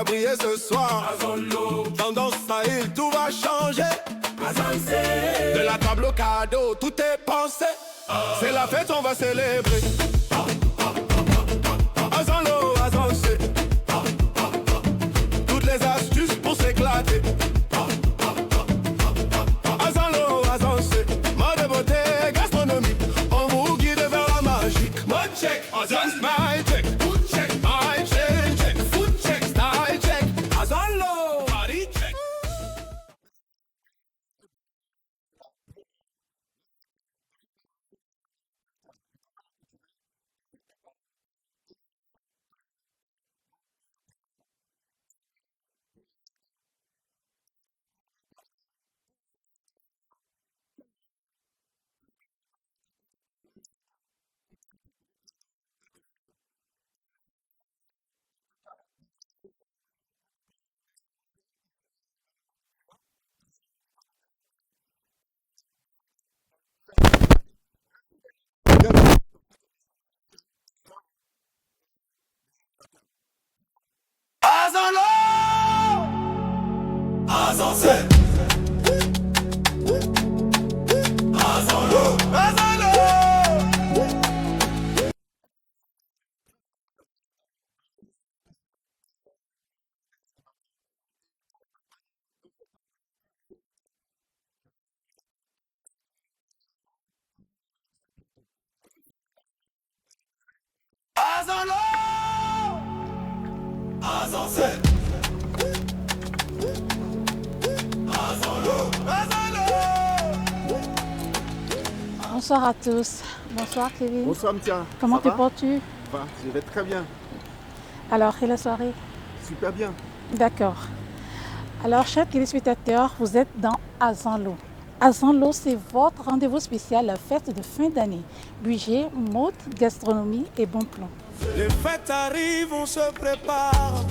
va briller ce soir. Tendance Sahil, tout va changer. De la table au cadeau, tout est pensé. C'est la fête, on va célébrer. Azanlo, Azancé. Toutes les astuces pour s'éclater. Azanlo, Azancé. Mode beauté, gastronomie. On vous guide vers la magique. Mode check, Azan's my check. Food check, my check. Food check, style check. Azanlo, body check. Azanlo, Azancé. Azanlo, Azanlo. Azanlo, Azancé. Azanlo, Azanlo. Bonsoir à tous. Bonsoir Kevin. Bonsoir Mtia. Comment Ça te va? portes-tu? Je vais très bien. Alors, et la soirée? Super bien. D'accord. Alors, chers téléspectateurs, vous êtes dans Azanlo. Azanlo, c'est votre rendez-vous spécial, la fête de fin d'année. Budget, mode, gastronomie et bon plan. Les fêtes arrivent, on se prépare.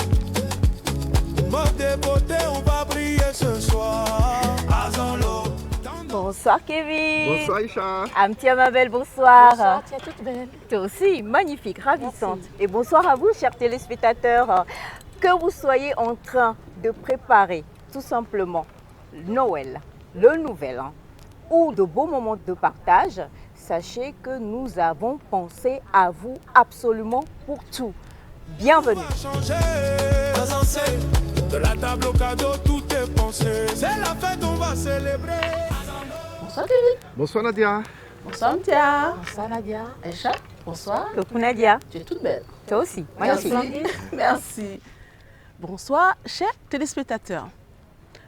Mode et beauté, on va briller ce soir. Azanlo. Bonsoir Kevin. Bonsoir Aïcha. Amtia ma belle, bonsoir. Bonsoir, tu es toute belle. Toi aussi, magnifique, ravissante. Merci. Et bonsoir à vous, chers téléspectateurs. Que vous soyez en train de préparer tout simplement Noël, le nouvel an ou de beaux moments de partage, sachez que nous avons pensé à vous absolument pour tout. Bienvenue. On va changer. Azancé. De la table au cadeau, tout est pensé. C'est la fête, on va célébrer. Bonsoir Kevin. Bonsoir Nadia. Bonsoir Mtia. Bonsoir Nadia. Aïcha, bonsoir. Coucou Nadia, Tu es toute belle. toi aussi, magnifique. Merci. Bonsoir, chers téléspectateurs.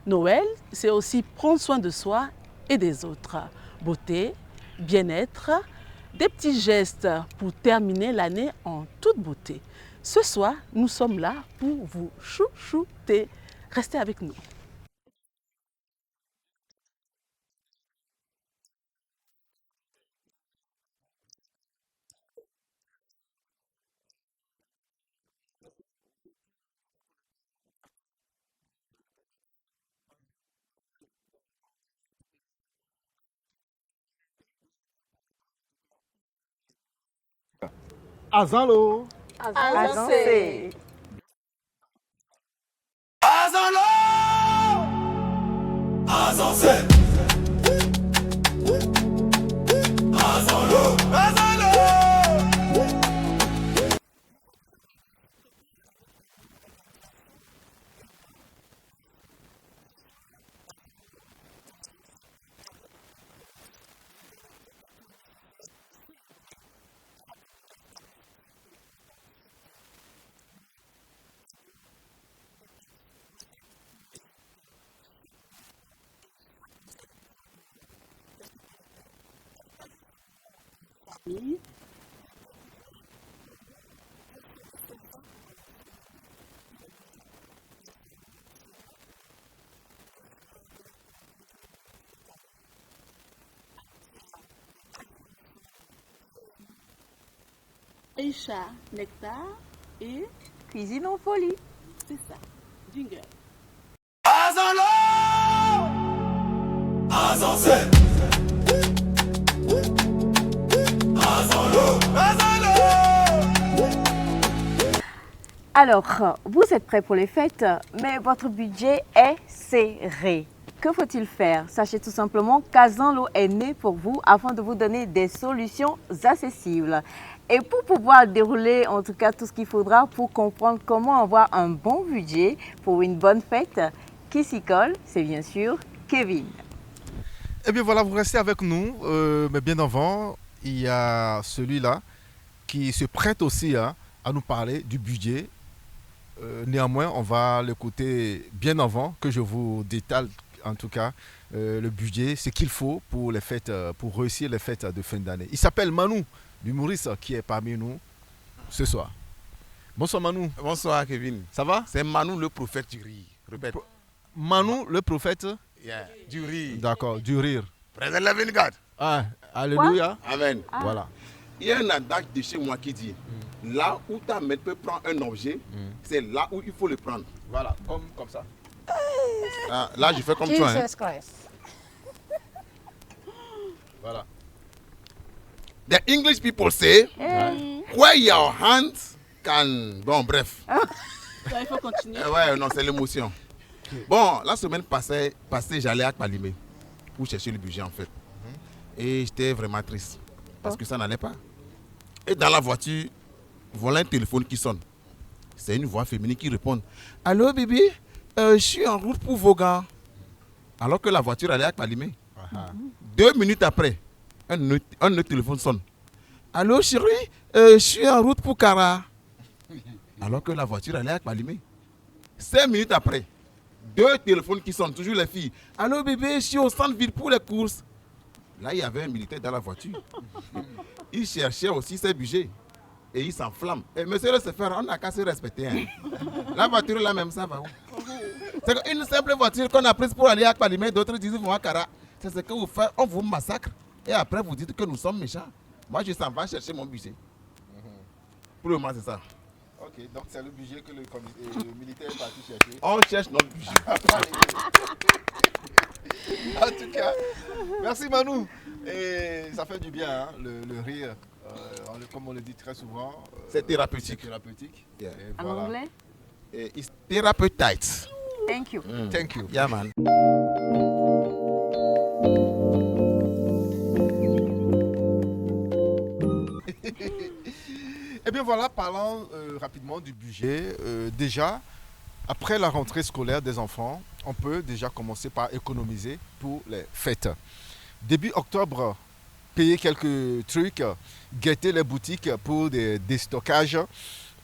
Noël, c'est aussi prendre soin de soi et des autres. Beauté, bien-être, des petits gestes pour terminer l'année en toute beauté. Ce soir, nous sommes là pour vous chouchouter. Restez avec nous. Azanlo. Azancé. Azanlo, Azancé. Azanlo, Azanlo. Aïcha, nectar et Cuisine en folie. c'est ça, jingle. Azanlo, Azancé. Azanlo, Azanlo. Alors, vous êtes prêts pour les fêtes, mais votre budget est serré. Que faut-il faire? Sachez tout simplement qu'Azanlo est né pour vous afin de vous donner des solutions accessibles. Et pour pouvoir dérouler en tout cas tout ce qu'il faudra pour comprendre comment avoir un bon budget pour une bonne fête, qui s'y colle, c'est bien sûr Kevin. Eh bien voilà, vous restez avec nous, mais bien avant, il y a celui-là qui se prête aussi à nous parler du budget. Néanmoins, on va l'écouter bien avant que je vous détaille en tout cas le budget, ce qu'il faut pour les fêtes, pour réussir les fêtes de fin d'année. Il s'appelle Manu, l'humoriste qui est parmi nous ce soir. Bonsoir Manu. Bonsoir Kevin. Ça va? C'est Manu le prophète du rire. Répète. Manu le prophète. Yeah. Du rire. D'accord, du rire. Présent la 24. Ah, alléluia. Amen. Voilà. Il y a un adage de chez moi qui dit là où ta main peut prendre un objet, c'est là où il faut le prendre. Voilà, comme ça. Ah, là, je fais comme toi. Hein. Jesus Christ. Voilà. The English people say where your hands can. Bon, bref. Il faut continuer. Ouais, non, c'est l'émotion. Bon, la semaine passée j'allais à Palimé pour chercher le budget en fait. Et j'étais vraiment triste parce que ça n'allait pas. Et dans la voiture, voilà un téléphone qui sonne. C'est une voix féminine qui répond. Allô bébé, je suis en route pour Vaughan. Alors que la voiture allait à Palimé. 2 minutes après, un autre téléphone sonne. Allô chérie, je suis en route pour Cara. Alors que la voiture allait à Palimé. 5 minutes après, 2 téléphones qui sonnent, toujours les filles. Allô bébé, je suis au centre-ville pour les courses. Là, il y avait un militaire dans la voiture. Il cherchait aussi ses budgets. Et il s'enflamme. Et monsieur le chauffeur, on n'a qu'à se respecter. Hein. La voiture là même, ça va où? C'est une simple voiture qu'on a prise pour aller à Palimé, d'autres disent vont à Cara. C'est ce que vous faites, on vous massacre. Et après, vous dites que nous sommes méchants. Moi, je s'en vais chercher mon budget. Pour le moment, c'est ça. Ok, donc c'est le budget que le militaire est parti chercher. On cherche notre budget. En tout cas, merci Manu. Et ça fait du bien, hein, le rire. Comme on le dit très souvent. C'est thérapeutique. C'est thérapeutique. Yeah. Et En voilà. anglais? It's therapeutic. Thank you. Thank you. Yeah, man. Eh bien voilà, parlons rapidement du budget. Déjà, après la rentrée scolaire des enfants, on peut déjà commencer par économiser pour les fêtes. Début octobre, payer quelques trucs, guetter les boutiques pour des déstockages,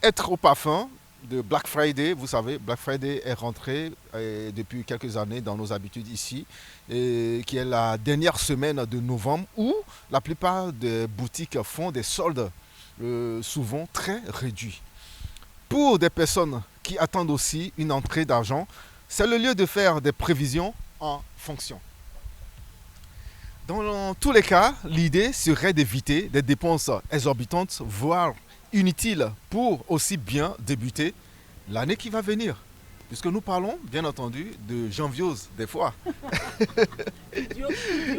être au parfum de Black Friday. Vous savez, Black Friday est rentré depuis quelques années dans nos habitudes ici, et qui est la dernière semaine de novembre où la plupart des boutiques font des soldes souvent très réduits. Pour des personnes qui attendent aussi une entrée d'argent, c'est le lieu de faire des prévisions en fonction. Dans tous les cas, l'idée serait d'éviter des dépenses exorbitantes, voire inutiles, pour aussi bien débuter l'année qui va venir. Puisque nous parlons, bien entendu, de janviose des fois.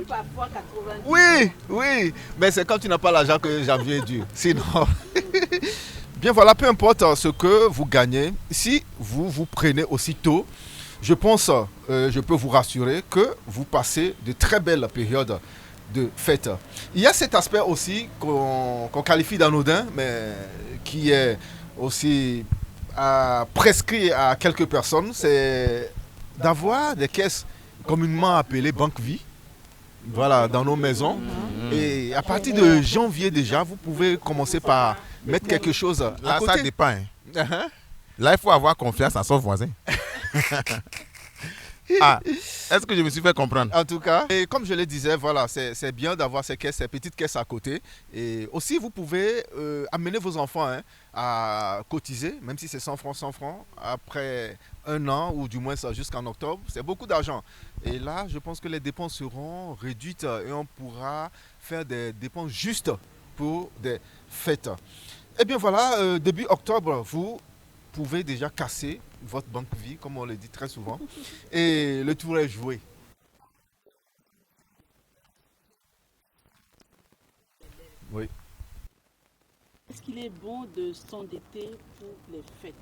Parfois 90. Oui, oui, mais c'est quand tu n'as pas l'argent que janvier est dur. Sinon, bien voilà, peu importe ce que vous gagnez, si vous vous prenez aussitôt, je pense, je peux vous rassurer que vous passez de très belles périodes de fête. Il y a cet aspect aussi qu'on qualifie d'anodin, mais qui est aussi prescrit à quelques personnes, c'est d'avoir des caisses communément appelées banque vie, voilà, dans nos maisons. Et à partir de janvier déjà, vous pouvez commencer par mettre quelque chose à Là, côté. ça dépend. Hein. Uh-huh. Là, il faut avoir confiance à son voisin. Ah, est-ce que je me suis fait comprendre? En tout cas, et comme je le disais, voilà, c'est bien d'avoir ces caisses, ces petites caisses à côté. Et aussi, vous pouvez amener vos enfants à cotiser, même si c'est 100 francs, après un an ou du moins ça jusqu'en octobre. C'est beaucoup d'argent. Et là, je pense que les dépenses seront réduites et on pourra faire des dépenses justes pour des fêtes. Et bien voilà, début octobre, vous pouvez déjà casser votre banque vie, comme on le dit très souvent, et le tour est joué. Oui. Est-ce qu'il est bon de s'endetter pour les fêtes?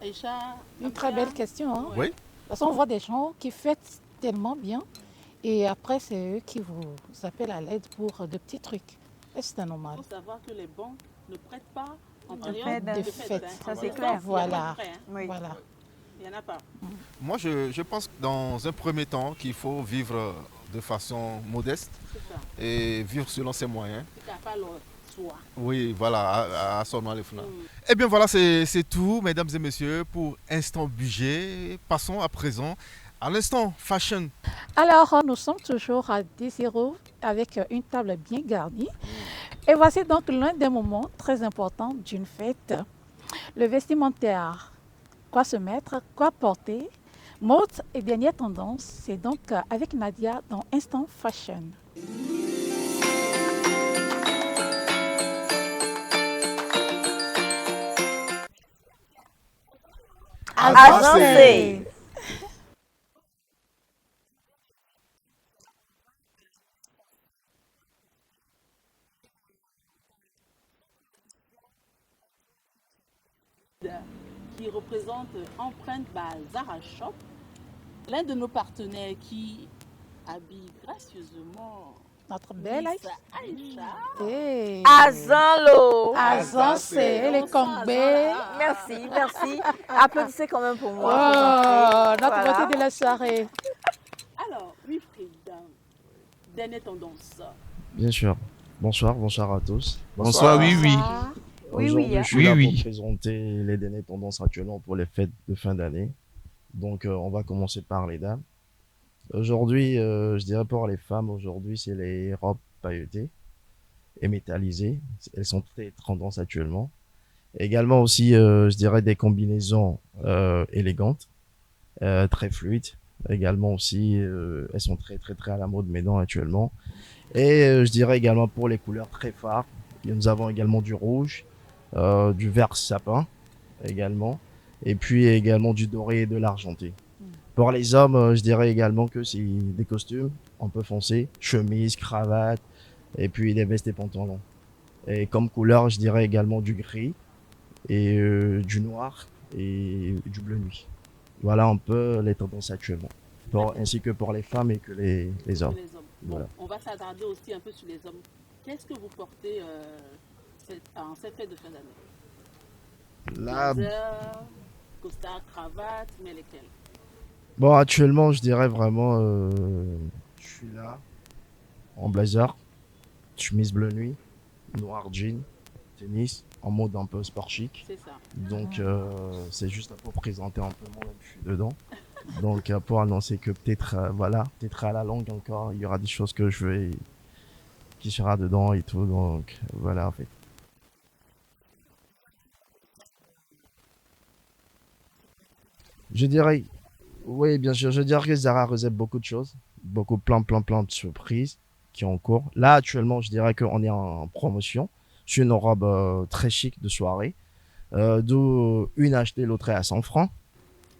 Aïcha, Une très belle question. Hein? Oui. De toute façon, on voit des gens qui fêtent tellement bien et après, c'est eux qui vous appellent à l'aide pour de petits trucs. Est-ce que c'est normal? Il faut savoir que les banques ne prêtent pas en De période fête. De fête. hein. Ça, c'est Sauf clair. s'il y a pas de Voilà. prêt, hein. Oui. Voilà. Il n'y en a pas. Moi, je pense dans un premier temps qu'il faut vivre de façon modeste C'est ça. et vivre selon ses moyens. Si tu n'as pas le choix. Oui, voilà, à son nom les fenêtres. Mm. Eh bien voilà, c'est tout, mesdames et messieurs, pour Instant Budget. Passons à présent à l'instant Fashion. Alors, nous sommes toujours à D0 avec une table bien garnie. Et voici donc l'un des moments très importants d'une fête. Le vestimentaire. Quoi se mettre, quoi porter. Mode et dernière tendance, c'est donc avec Nadia dans Instant Fashion. Avancez. Qui représente Empreinte Zara Shop, l'un de nos partenaires qui habille gracieusement Notre belle Miss Aïcha. Aïcha. Hey. Azanlo. Azan, les Kongbe. Merci, merci. Applaudissez quand même pour Oh, moi. notre Voilà. beauté de la soirée. Alors, Wilfried, dernière tendance. Bien sûr. Bonsoir à tous. Bonsoir, oui, oui. Bonsoir. Oui, Aujourd'hui, oui, je suis oui, là oui. pour présenter les dernières tendances actuellement pour les fêtes de fin d'année. Donc, on va commencer par les dames. Aujourd'hui, je dirais pour les femmes, aujourd'hui, c'est les robes pailletées et métallisées. Elles sont très tendances actuellement. Également aussi, je dirais des combinaisons élégantes, très fluides. Également aussi, elles sont très à la mode maintenant actuellement. Et je dirais également pour les couleurs très phares, nous avons également du rouge, du vert sapin également, et puis également du doré et de l'argenté. Pour les hommes, je dirais également que c'est des costumes un peu foncés, chemise, cravate, et puis des vestes et pantalons. Et comme couleur, je dirais également du gris, et du noir, et du bleu nuit. Voilà un peu les tendances actuellement, ainsi que pour les femmes et que les hommes. Les hommes. Bon, Voilà. on va s'attarder aussi un peu sur les hommes. Qu'est-ce que vous portez en cette fête de fin d'année? Là, Blazer, costard, cravate, mais lesquels? bon, actuellement, je dirais vraiment, je suis là, en blazer, chemise bleu nuit, noir jean, tennis, en mode un peu sport chic. C'est ça. Donc, c'est juste pour présenter un peu moi-même, je suis dedans. Donc, pour annoncer que peut-être, voilà, peut-être à la longue encore, il y aura des choses que je vais, qui sera dedans et tout. Donc, voilà, en fait. Je dirais, oui, bien sûr, je dirais que Zara réserve beaucoup de choses, beaucoup, plein de surprises qui sont en cours. Là, actuellement, je dirais qu'on est en promotion sur une robe très chic de soirée, d'où une achetée, l'autre est à 100 francs.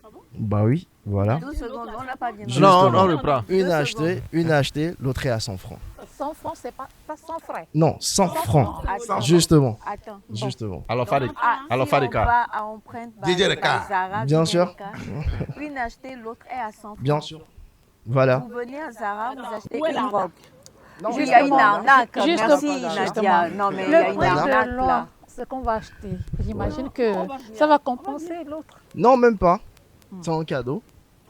Ah bon? Bah oui, voilà. 12 secondes, on n'a pas bien. Justement. Non, on reprend. Une achetée, l'autre est à 100 francs. 100 francs, c'est pas 100 frais. Non, 100 francs. Attends. Justement, Attends. justement. Alors, Donc, Alors, si Fadika. on va à Empreinte DJ Reka. Zara, Bien DJ sûr. Reka, une achetée, l'autre est à 100 francs. Bien sûr. Voilà. Vous venez à Zara, vous achetez où est une l'arnaque? robe. Il y a une arnaque. Justement. Merci Nadia. Justement. Non mais il y a Le une prix arnaque de là. l'or, ce qu'on va acheter, j'imagine que On va venir. ça va compenser l'autre. Non, même pas. C'est un cadeau.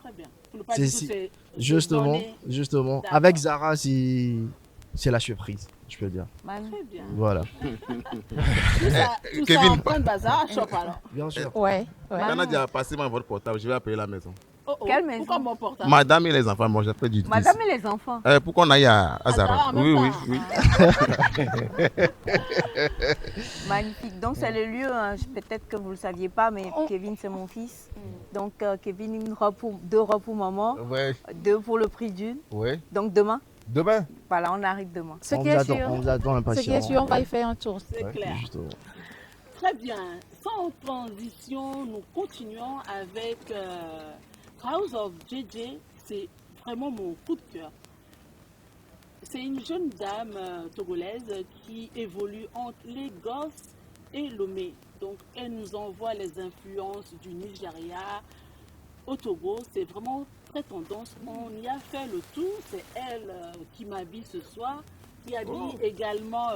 Très bien. Pour ne pas C'est dire si- que c'est Justement, donné. justement. D'accord. Avec Zara, c'est la surprise, je peux dire. Man. Très bien. Voilà. Tout ça Kevin, en point de bazar à shop alors. Bien sûr. Ouais, ouais. Quand Nadia a passé votre portable, je vais appeler la maison. Oh, oh. Quelle maison? Pourquoi mon portable? Madame et les enfants, moi j'ai fait du 10. Madame et les enfants. Pour qu'on aille à Zara. Zara, en même Oui, oui, temps. oui. Magnifique. Donc c'est le lieu, hein, peut-être que vous ne le saviez pas, mais Kevin c'est mon fils. Donc Kevin, deux robes pour maman, Ouais, deux pour le prix d'une. ouais. Donc demain, Demain. voilà, on arrive demain. Ce On qui vous est attend, sûr, on vous attend ce qui est sûr, impatiemment. on va y faire un tour. C'est Ouais, clair. justement. Très bien. Sans transition, nous continuons avec House of JJ. C'est vraiment mon coup de cœur. C'est une jeune dame togolaise qui évolue entre Lagos et Lomé. Donc, elle nous envoie les influences du Nigeria. Au Togo, c'est vraiment très tendance. On y a fait le tour. C'est elle qui m'habille ce soir, qui habille également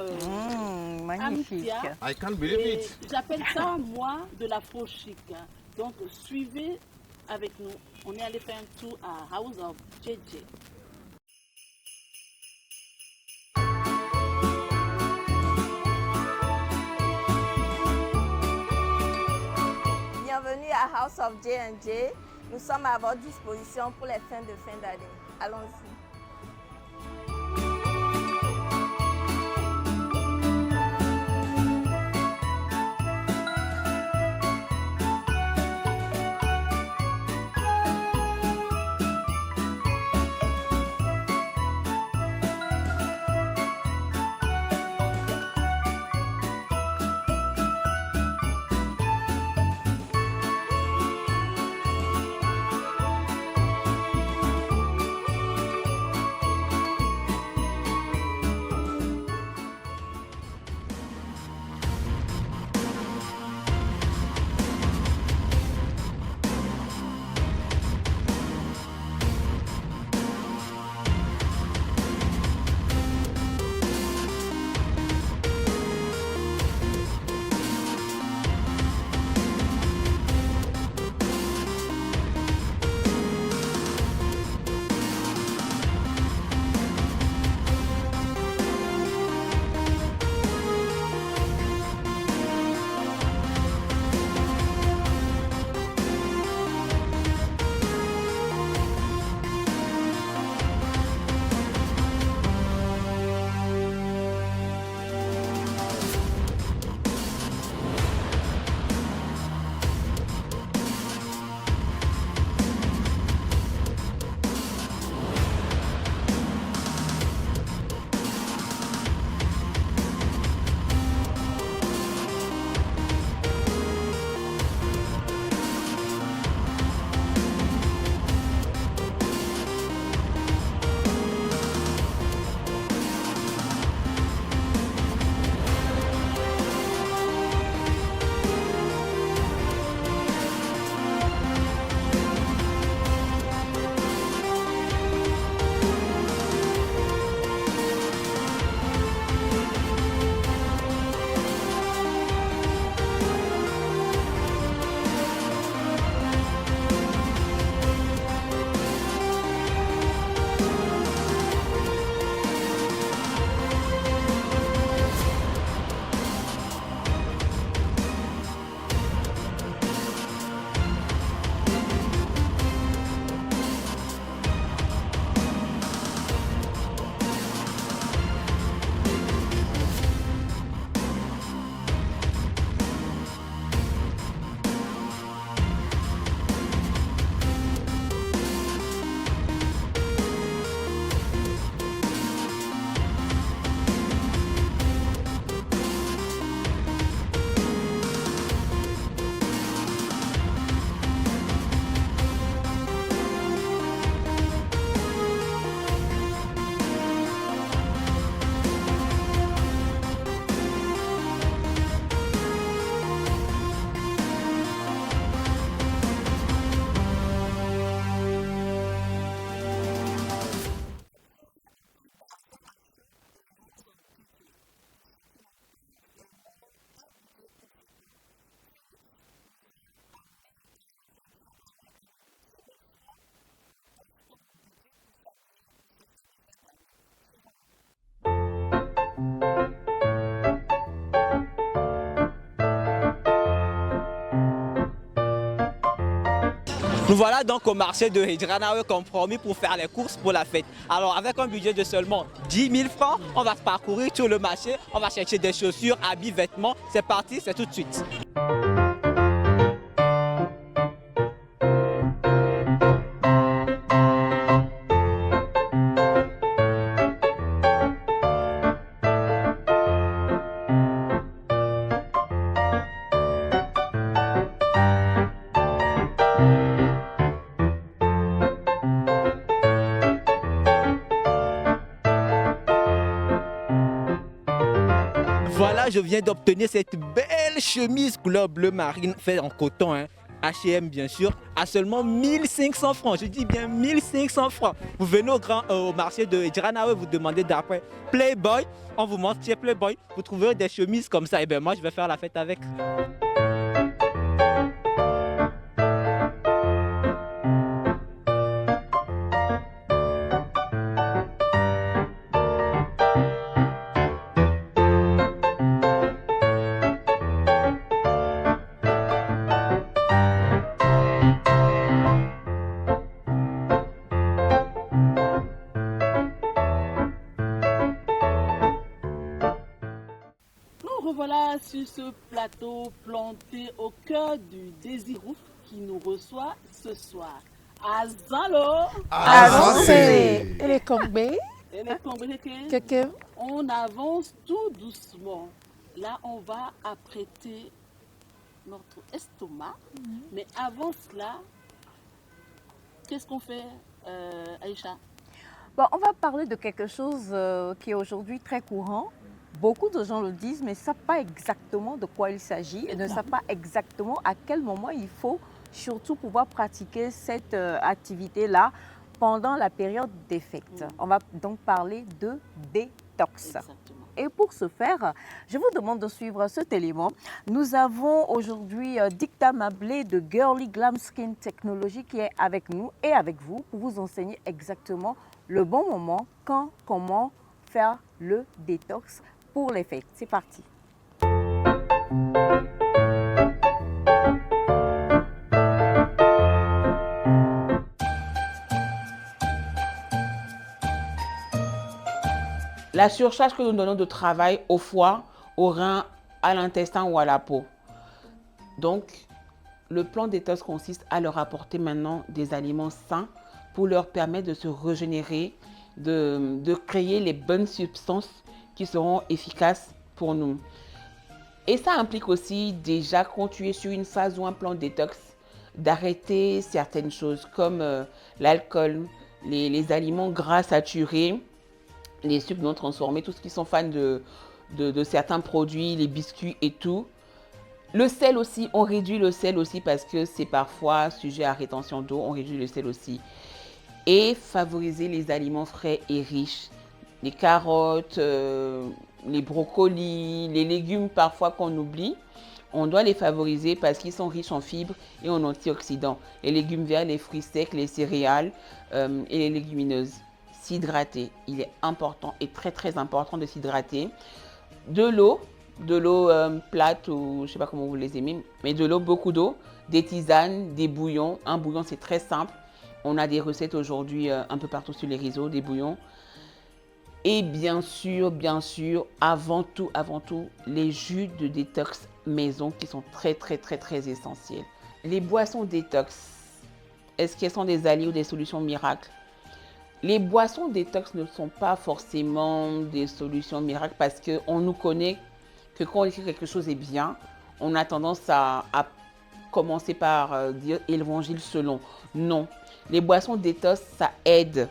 Magnifique. Amtia. I can't believe Et it. j'appelle ça, moi, de l'afro-chic. Donc, suivez avec nous. On est allé faire un tour à House of JJ. Bienvenue à House of J&J. Nous sommes à votre disposition pour les fins de fin d'année. Allons-y. Nous voilà donc au marché de Hidranawe Compromis pour faire les courses pour la fête. Alors avec un budget de seulement 10 000 francs, on va parcourir tout le marché, on va chercher des chaussures, habits, vêtements. C'est parti, c'est tout de suite. Voilà, je viens d'obtenir cette belle chemise couleur bleu marine faite en coton, hein. H&M bien sûr, à seulement 1500 francs. Je dis bien 1500 francs. Vous venez au marché de Ediranawe, vous demandez d'après Playboy. On vous montre chez Playboy, vous trouverez des chemises comme ça. Et bien moi, je vais faire la fête avec. Nous revoilà sur ce plateau planté au cœur du Désirou qui nous reçoit ce soir. Azalo Avancez. Et les combés, et les Congolais, quelqu'un on avance tout doucement. Là, on va apprêter notre estomac. Mais avant cela, qu'est-ce qu'on fait, Aïcha? Bon, on va parler de quelque chose qui est aujourd'hui très courant. Beaucoup de gens le disent, mais ne savent pas exactement de quoi il s'agit et ne savent pas exactement à quel moment il faut surtout pouvoir pratiquer cette activité-là pendant la période des fêtes. On va donc parler de détox. Exactement. Et pour ce faire, je vous demande de suivre cet élément. Nous avons aujourd'hui Dicta Mablé de Girly Glam Skin Technology qui est avec nous et avec vous pour vous enseigner exactement le bon moment, quand, comment faire le détox pour les fêtes. C'est parti. La surcharge que nous donnons de travail au foie, au rein, à l'intestin ou à la peau. Donc, le plan détox consiste à leur apporter maintenant des aliments sains pour leur permettre de se régénérer, de créer les bonnes substances qui seront efficaces pour nous. Et ça implique aussi déjà quand tu es sur une phase ou un plan détox, d'arrêter certaines choses comme l'alcool, les aliments gras saturés, les sucres non transformés, tous ceux qui sont fans de certains produits, les biscuits et tout. Le sel aussi, on réduit le sel aussi parce que c'est parfois sujet à rétention d'eau, on réduit le sel aussi. Et favoriser les aliments frais et riches, les carottes, les brocolis, les légumes parfois qu'on oublie. On doit les favoriser parce qu'ils sont riches en fibres et en antioxydants. Les légumes verts, les fruits secs, les céréales et les légumineuses. S'hydrater, il est important et très très important de s'hydrater. De l'eau plate ou je ne sais pas comment vous les aimez, mais de l'eau, beaucoup d'eau, des tisanes, des bouillons. Un bouillon c'est très simple. On a des recettes aujourd'hui un peu partout sur les réseaux, des bouillons. Et bien sûr, avant tout, les jus de détox maison qui sont très essentiels. Les boissons détox, est-ce qu'elles sont des alliés ou des solutions miracles? Les boissons détox ne sont pas forcément des solutions miracles parce qu'on nous connaît que quand on dit que quelque chose est bien, on a tendance à commencer par dire évangile selon. Non, les boissons détox, ça aide,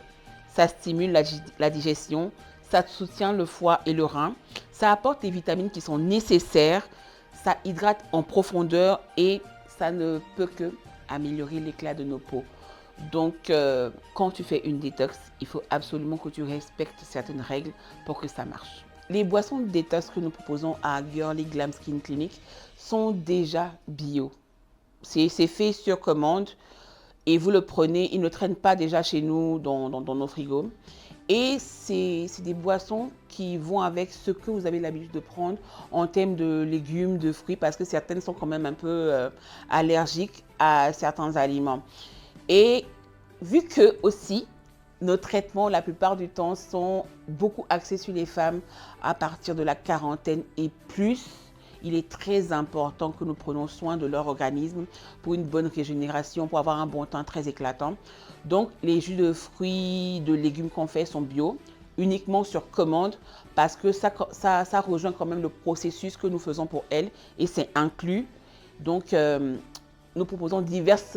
ça stimule la digestion, ça soutient le foie et le rein, ça apporte les vitamines qui sont nécessaires, ça hydrate en profondeur et ça ne peut que améliorer l'éclat de nos peaux. Donc, quand tu fais une détox, il faut absolument que tu respectes certaines règles pour que ça marche. Les boissons de détox que nous proposons à Girly Glam Skin Clinic sont déjà bio. C'est fait sur commande et vous le prenez, ils ne traînent pas déjà chez nous dans nos frigos. Et c'est des boissons qui vont avec ce que vous avez l'habitude de prendre en termes de légumes, de fruits, parce que certaines sont quand même un peu allergiques à certains aliments. Et vu que aussi, nos traitements, la plupart du temps, sont beaucoup axés sur les femmes à partir de la quarantaine et plus, il est très important que nous prenions soin de leur organisme pour une bonne régénération, pour avoir un bon teint très éclatant. Donc, les jus de fruits, de légumes qu'on fait sont bio, uniquement sur commande, parce que ça rejoint quand même le processus que nous faisons pour elles et c'est inclus. Donc, nous proposons diverses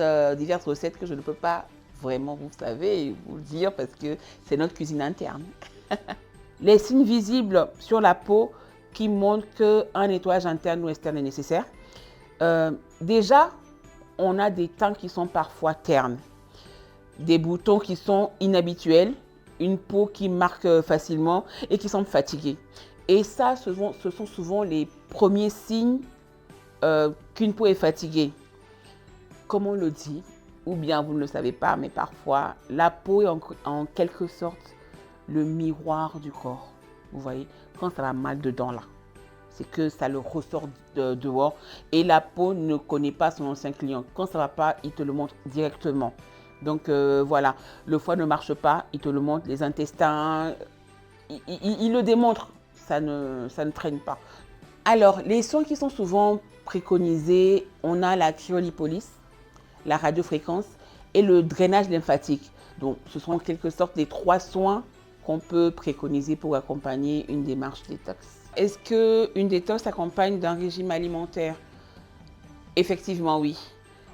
recettes que je ne peux pas vraiment, vous savez, vous le dire parce que c'est notre cuisine interne. Les signes visibles sur la peau qui montrent qu'un nettoyage interne ou externe est nécessaire. Déjà, on a des teintes qui sont parfois ternes, des boutons qui sont inhabituels, une peau qui marque facilement et qui semble fatiguée. Et ça, ce sont souvent les premiers signes qu'une peau est fatiguée. Comme on le dit, ou bien vous ne le savez pas, mais parfois, la peau est en quelque sorte le miroir du corps. Vous voyez, quand ça va mal dedans là, c'est que ça le ressort dehors et la peau ne connaît pas son ancien client. Quand ça ne va pas, il te le montre directement. Donc voilà, le foie ne marche pas, il te le montre, les intestins, il le démontre, ça ne traîne pas. Alors, les soins qui sont souvent préconisés, on a la cryolipolyse, la radiofréquence et le drainage lymphatique. Donc, ce sont en quelque sorte les 3 soins qu'on peut préconiser pour accompagner une démarche détox. Est-ce qu'une détox s'accompagne d'un régime alimentaire? Effectivement, oui.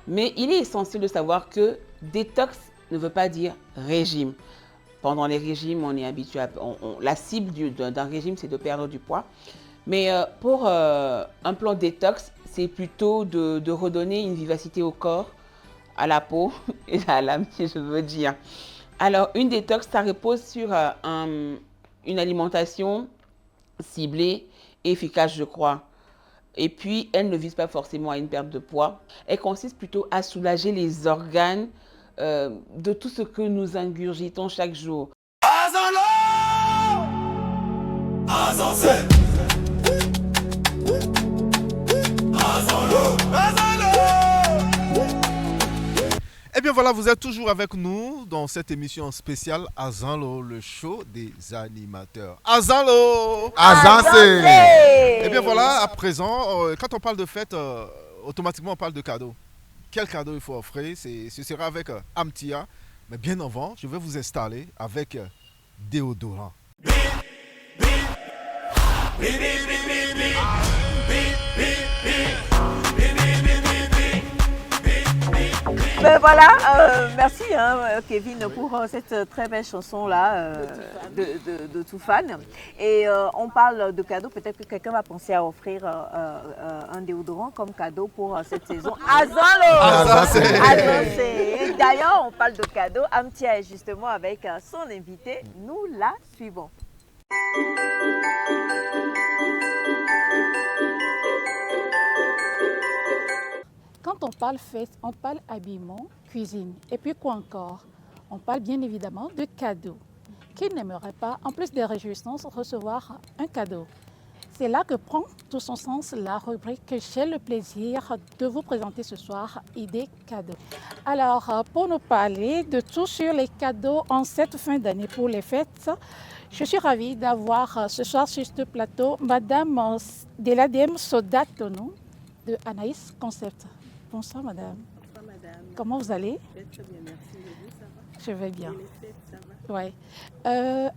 Mais il est essentiel de savoir que détox ne veut pas dire régime. Pendant les régimes, on est habitué à... la cible d'un régime, c'est de perdre du poids. Mais pour un plan détox, c'est plutôt de redonner une vivacité au corps, à la peau et à l'âme, si je veux dire. Alors, une détox, ça repose sur une alimentation ciblée et efficace, je crois. Et puis, elle ne vise pas forcément à une perte de poids. Elle consiste plutôt à soulager les organes de tout ce que nous ingurgitons chaque jour. Eh bien voilà, vous êtes toujours avec nous dans cette émission spéciale Azanlo, le show des animateurs. Azanlo! Azancé! Eh bien voilà, à présent, quand on parle de fête, automatiquement on parle de cadeaux. Quel cadeau il faut offrir? Ce sera avec Amtia. Mais bien avant, je vais vous installer avec déodorant. Ben voilà, merci Kevin pour cette très belle chanson là de Toufan. Et on parle de cadeaux, peut-être que quelqu'un va penser à offrir un déodorant comme cadeau pour cette saison. Azanlo! Et d'ailleurs, on parle de cadeaux. Amtia est justement avec son invité. Nous la suivons. Quand on parle fête, on parle habillement, cuisine. Et puis quoi encore? On parle bien évidemment de cadeaux. Qui n'aimerait pas, en plus des réjouissances, recevoir un cadeau? C'est là que prend tout son sens la rubrique que j'ai le plaisir de vous présenter ce soir, Idées cadeaux. Alors, pour nous parler de tout sur les cadeaux en cette fin d'année pour les fêtes, je suis ravie d'avoir ce soir sur ce plateau Madame Deladem Sodatono de Anaïs Concept. Bonsoir madame. Bonsoir madame. Comment vous allez? Je vais très bien, merci. Et vous, ça va? Je vais bien. Et les fêtes, ça va? Ouais.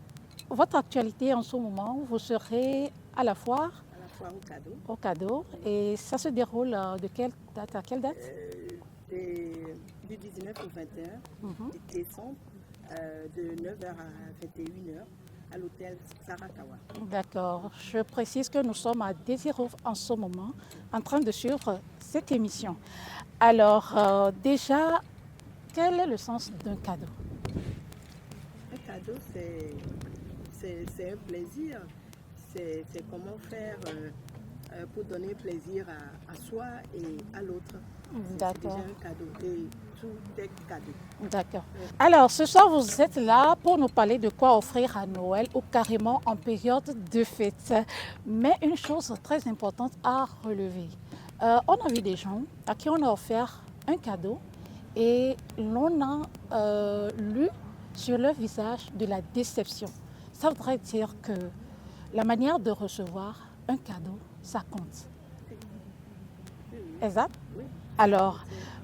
Votre actualité en ce moment, vous serez à la foire? À la foire au cadeau. Au cadeau. Et ça se déroule de quelle date à quelle date? Du 19 au 21 décembre, de 9h à 21h. À l'hôtel Sarakawa. D'accord. Je précise que nous sommes à Désirou en ce moment, en train de suivre cette émission. Alors, déjà, quel est le sens d'un cadeau? Un cadeau, c'est un plaisir. C'est comment faire pour donner plaisir à soi et à l'autre. C'est déjà un cadeau. Et tout est cadeau. D'accord. Alors, ce soir, vous êtes là pour nous parler de quoi offrir à Noël ou carrément en période de fête. Mais une chose très importante à relever. On a vu des gens à qui on a offert un cadeau et l'on a lu sur leur visage de la déception. Ça voudrait dire que la manière de recevoir un cadeau, ça compte. Exact? Oui. Alors,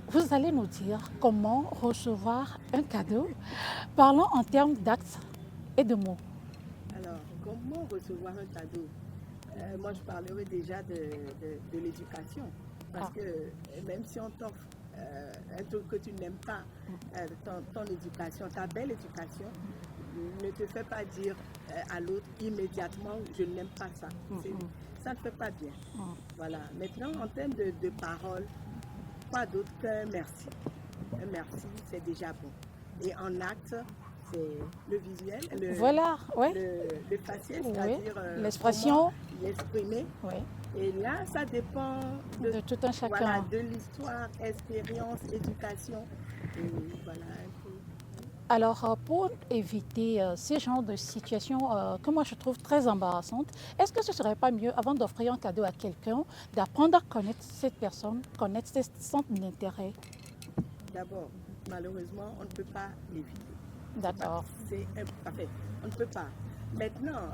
vous allez nous dire comment recevoir un cadeau. Parlons en termes d'actes et de mots. Alors, comment recevoir un cadeau? Moi, je parlerai déjà de l'éducation. Parce que même si on t'offre un truc que tu n'aimes pas, ton éducation, ta belle éducation, ne te fais pas dire à l'autre immédiatement je n'aime pas ça. Ça ne fait pas bien. Voilà. Maintenant, en termes de paroles, pas d'autre qu'un merci. Un merci, c'est déjà bon. Et en acte, c'est le visuel, Voilà, ouais. le facial, Oui. c'est-à-dire L'expression. l'exprimer. Oui. Et là, ça dépend De tout un chacun. Voilà, de l'histoire, expérience, éducation. Et voilà un peu. Alors, pour éviter ces genres de situations que moi je trouve très embarrassantes, est-ce que ce ne serait pas mieux, avant d'offrir un cadeau à quelqu'un, d'apprendre à connaître cette personne, connaître ses centres d'intérêt? D'abord, malheureusement, on ne peut pas l'éviter. D'accord. C'est imparfait. On ne peut pas. Maintenant,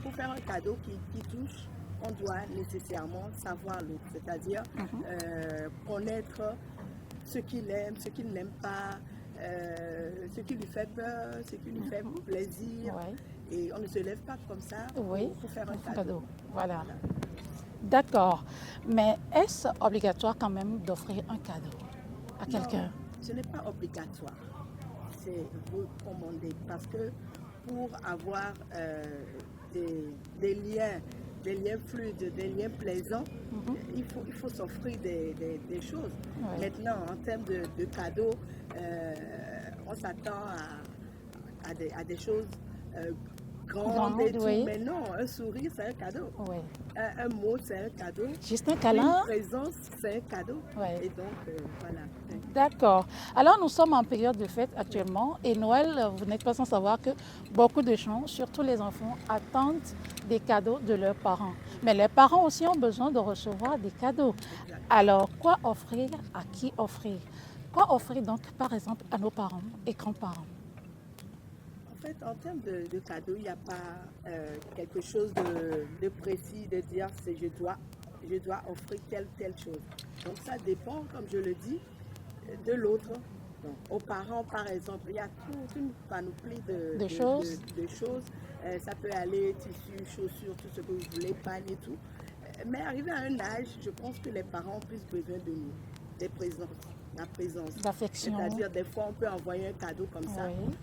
pour faire un cadeau qui touche, on doit nécessairement savoir l'autre, c'est-à-dire connaître ce qu'il aime, ce qu'il n'aime pas, ce qui lui fait peur, ce qui lui fait plaisir. Ouais. Et on ne se lève pas comme ça pour faire un cadeau. Voilà. D'accord. Mais est-ce obligatoire quand même d'offrir un cadeau à quelqu'un? Non, ce n'est pas obligatoire. C'est recommandé parce que pour avoir des liens fluides, des liens plaisants, il faut s'offrir des choses. Ouais. Maintenant, en termes de cadeaux, on s'attend à des choses grandes et tout, oui. mais non, un sourire, c'est un cadeau. Oui. Un mot, c'est un cadeau. Juste un câlin. Une présence, c'est un cadeau. Ouais. Et donc, voilà. D'accord. Alors, nous sommes en période de fête actuellement et Noël, vous n'êtes pas sans savoir que beaucoup de gens, surtout les enfants, attendent des cadeaux de leurs parents. Mais les parents aussi ont besoin de recevoir des cadeaux. Alors, quoi offrir? À qui offrir? Quoi offrir donc, par exemple, à nos parents et grands-parents? En fait, en termes de cadeaux, il n'y a pas quelque chose de précis de dire c'est je dois offrir telle chose. Donc ça dépend, comme je le dis, de l'autre. Donc, aux parents, par exemple, il y a toute une panoplie de choses. Ça peut aller tissus, chaussures, tout ce que vous voulez, pagne et tout. Mais arrivé à un âge, je pense que les parents ont plus besoin de nous, des présences, la présence. D'affection. C'est-à-dire, des fois, on peut envoyer un cadeau comme ça. Oui.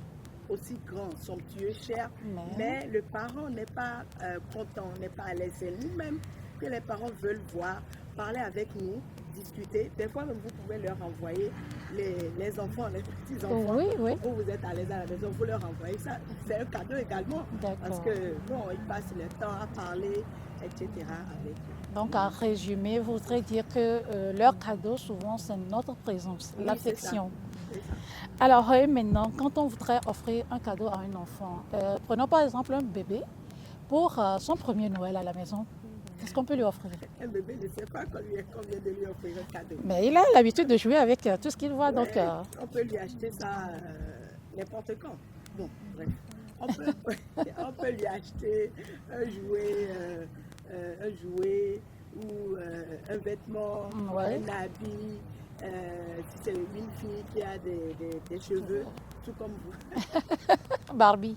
Aussi grand, somptueux, cher, mais le parent n'est pas content, n'est pas à l'aise. C'est nous-mêmes que les parents veulent voir, parler avec nous, discuter. Des fois, même vous pouvez leur envoyer les enfants, les petits-enfants. Oui. Vous êtes à l'aise à la maison, vous leur envoyez ça. C'est un cadeau également. Parce que, bon, ils passent le temps à parler, etc. avec eux. Donc, à résumer, vous voudrez dire que leur cadeau, souvent, c'est notre présence, Oui, l'affection. c'est ça. Alors, maintenant, quand on voudrait offrir un cadeau à un enfant, prenons par exemple un bébé pour son premier Noël à la maison. Qu'est-ce qu'on peut lui offrir? Un bébé ne sait pas qu'on vient de lui offrir un cadeau. Mais il a l'habitude de jouer avec tout ce qu'il voit. Donc, on peut lui acheter ça n'importe quand. Bon, bref. On peut lui acheter un jouet ou un vêtement, un habit. Si c'est une fille qui a des cheveux, tout comme vous. Barbie,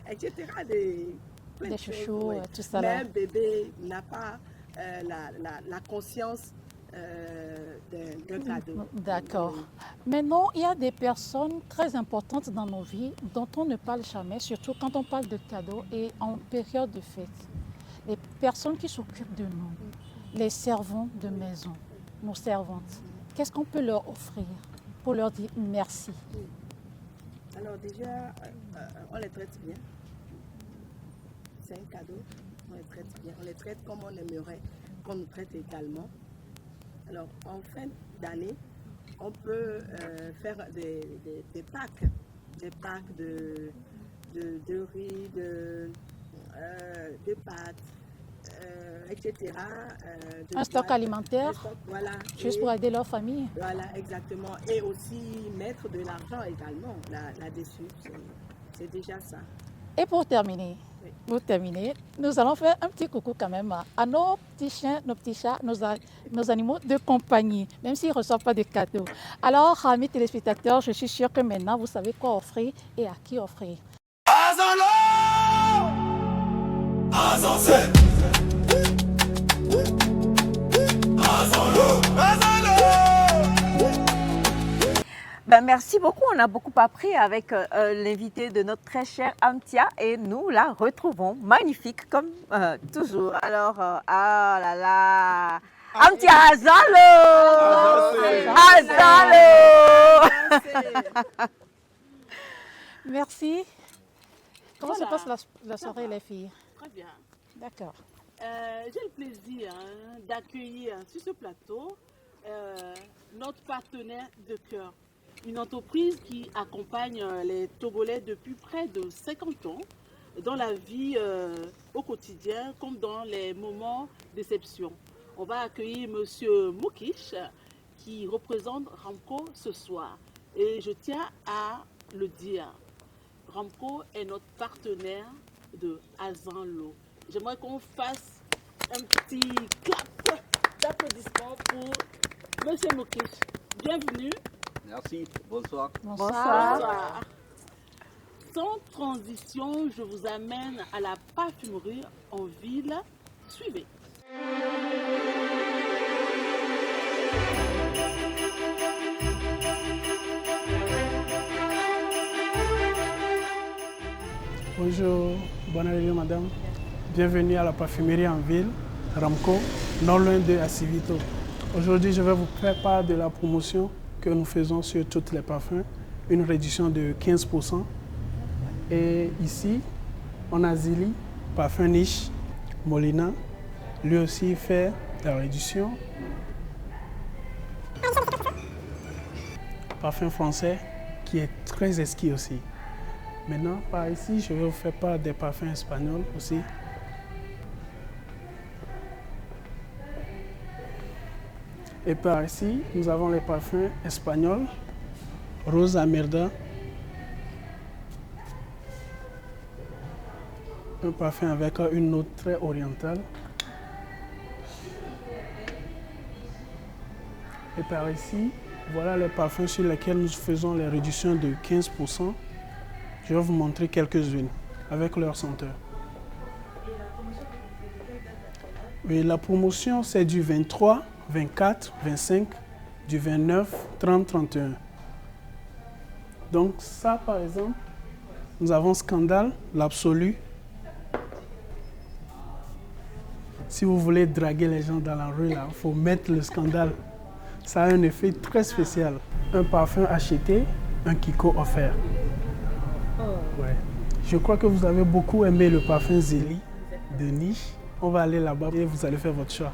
etc. Des chouchous, tout ça. Mais un bébé n'a pas la conscience d'un cadeau. D'accord. Maintenant, il y a des personnes très importantes dans nos vies dont on ne parle jamais, surtout quand on parle de cadeaux et en période de fête. Les personnes qui s'occupent de nous, les servants de maison, nos servantes. Qu'est-ce qu'on peut leur offrir pour leur dire merci? Alors déjà, on les traite bien. C'est un cadeau, on les traite bien. On les traite comme on aimerait qu'on nous traite également. Alors en fin d'année, on peut faire des packs de riz, de pâtes, etc. Un stock alimentaire, voilà, juste pour aider leur famille. Voilà, exactement. Et aussi mettre de l'argent également là-dessus. C'est déjà ça. Et pour terminer, nous allons faire un petit coucou quand même à nos petits chiens, nos petits chats, nos animaux de compagnie, même s'ils ne reçoivent pas de cadeaux. Alors, amis téléspectateurs, je suis sûre que maintenant, vous savez quoi offrir et à qui offrir. Ben, merci beaucoup. On a beaucoup appris avec l'invité de notre très chère Amtia et nous la retrouvons magnifique comme toujours. Alors, ah là là, Amtia Azalo! Azalo! Merci. Comment Voilà. se passe la soirée, les filles? Très bien. D'accord. J'ai le plaisir d'accueillir sur ce plateau notre partenaire de cœur, une entreprise qui accompagne les Togolais depuis près de 50 ans dans la vie au quotidien comme dans les moments d'exception. On va accueillir Monsieur Moukish qui représente Ramco ce soir. Et je tiens à le dire, Ramco est notre partenaire de Azanlo. J'aimerais qu'on fasse un petit clap d'applaudissements pour Monsieur Moukish. Bienvenue. Merci, bonsoir. Bonsoir. Sans transition, je vous amène à la parfumerie en ville. Suivez. Bonjour, bonne arrivée madame. Bienvenue à la parfumerie en ville, Ramco, non loin de Acivito. Aujourd'hui, je vais vous faire part de la promotion que nous faisons sur tous les parfums, une réduction de 15%. Et ici, on a Zili, parfum niche, Molina, lui aussi fait la réduction. Parfum français qui est très exquis aussi. Maintenant, par ici, je vais vous faire part des parfums espagnols aussi. Et par ici, nous avons les parfums espagnols, Rosa Merda, un parfum avec une note très orientale. Et par ici, voilà les parfums sur lesquels nous faisons les réductions de 15%. Je vais vous montrer quelques-unes avec leur senteur. Et la promotion, c'est du 23, 24, 25, du 29, 30, 31. Donc ça, par exemple, nous avons Scandale, l'Absolu. Si vous voulez draguer les gens dans la rue, il faut mettre le Scandale. Ça a un effet très spécial. Un parfum acheté, un Kiko offert. Ouais. Je crois que vous avez beaucoup aimé le parfum Zélie de niche. On va aller là-bas et vous allez faire votre choix.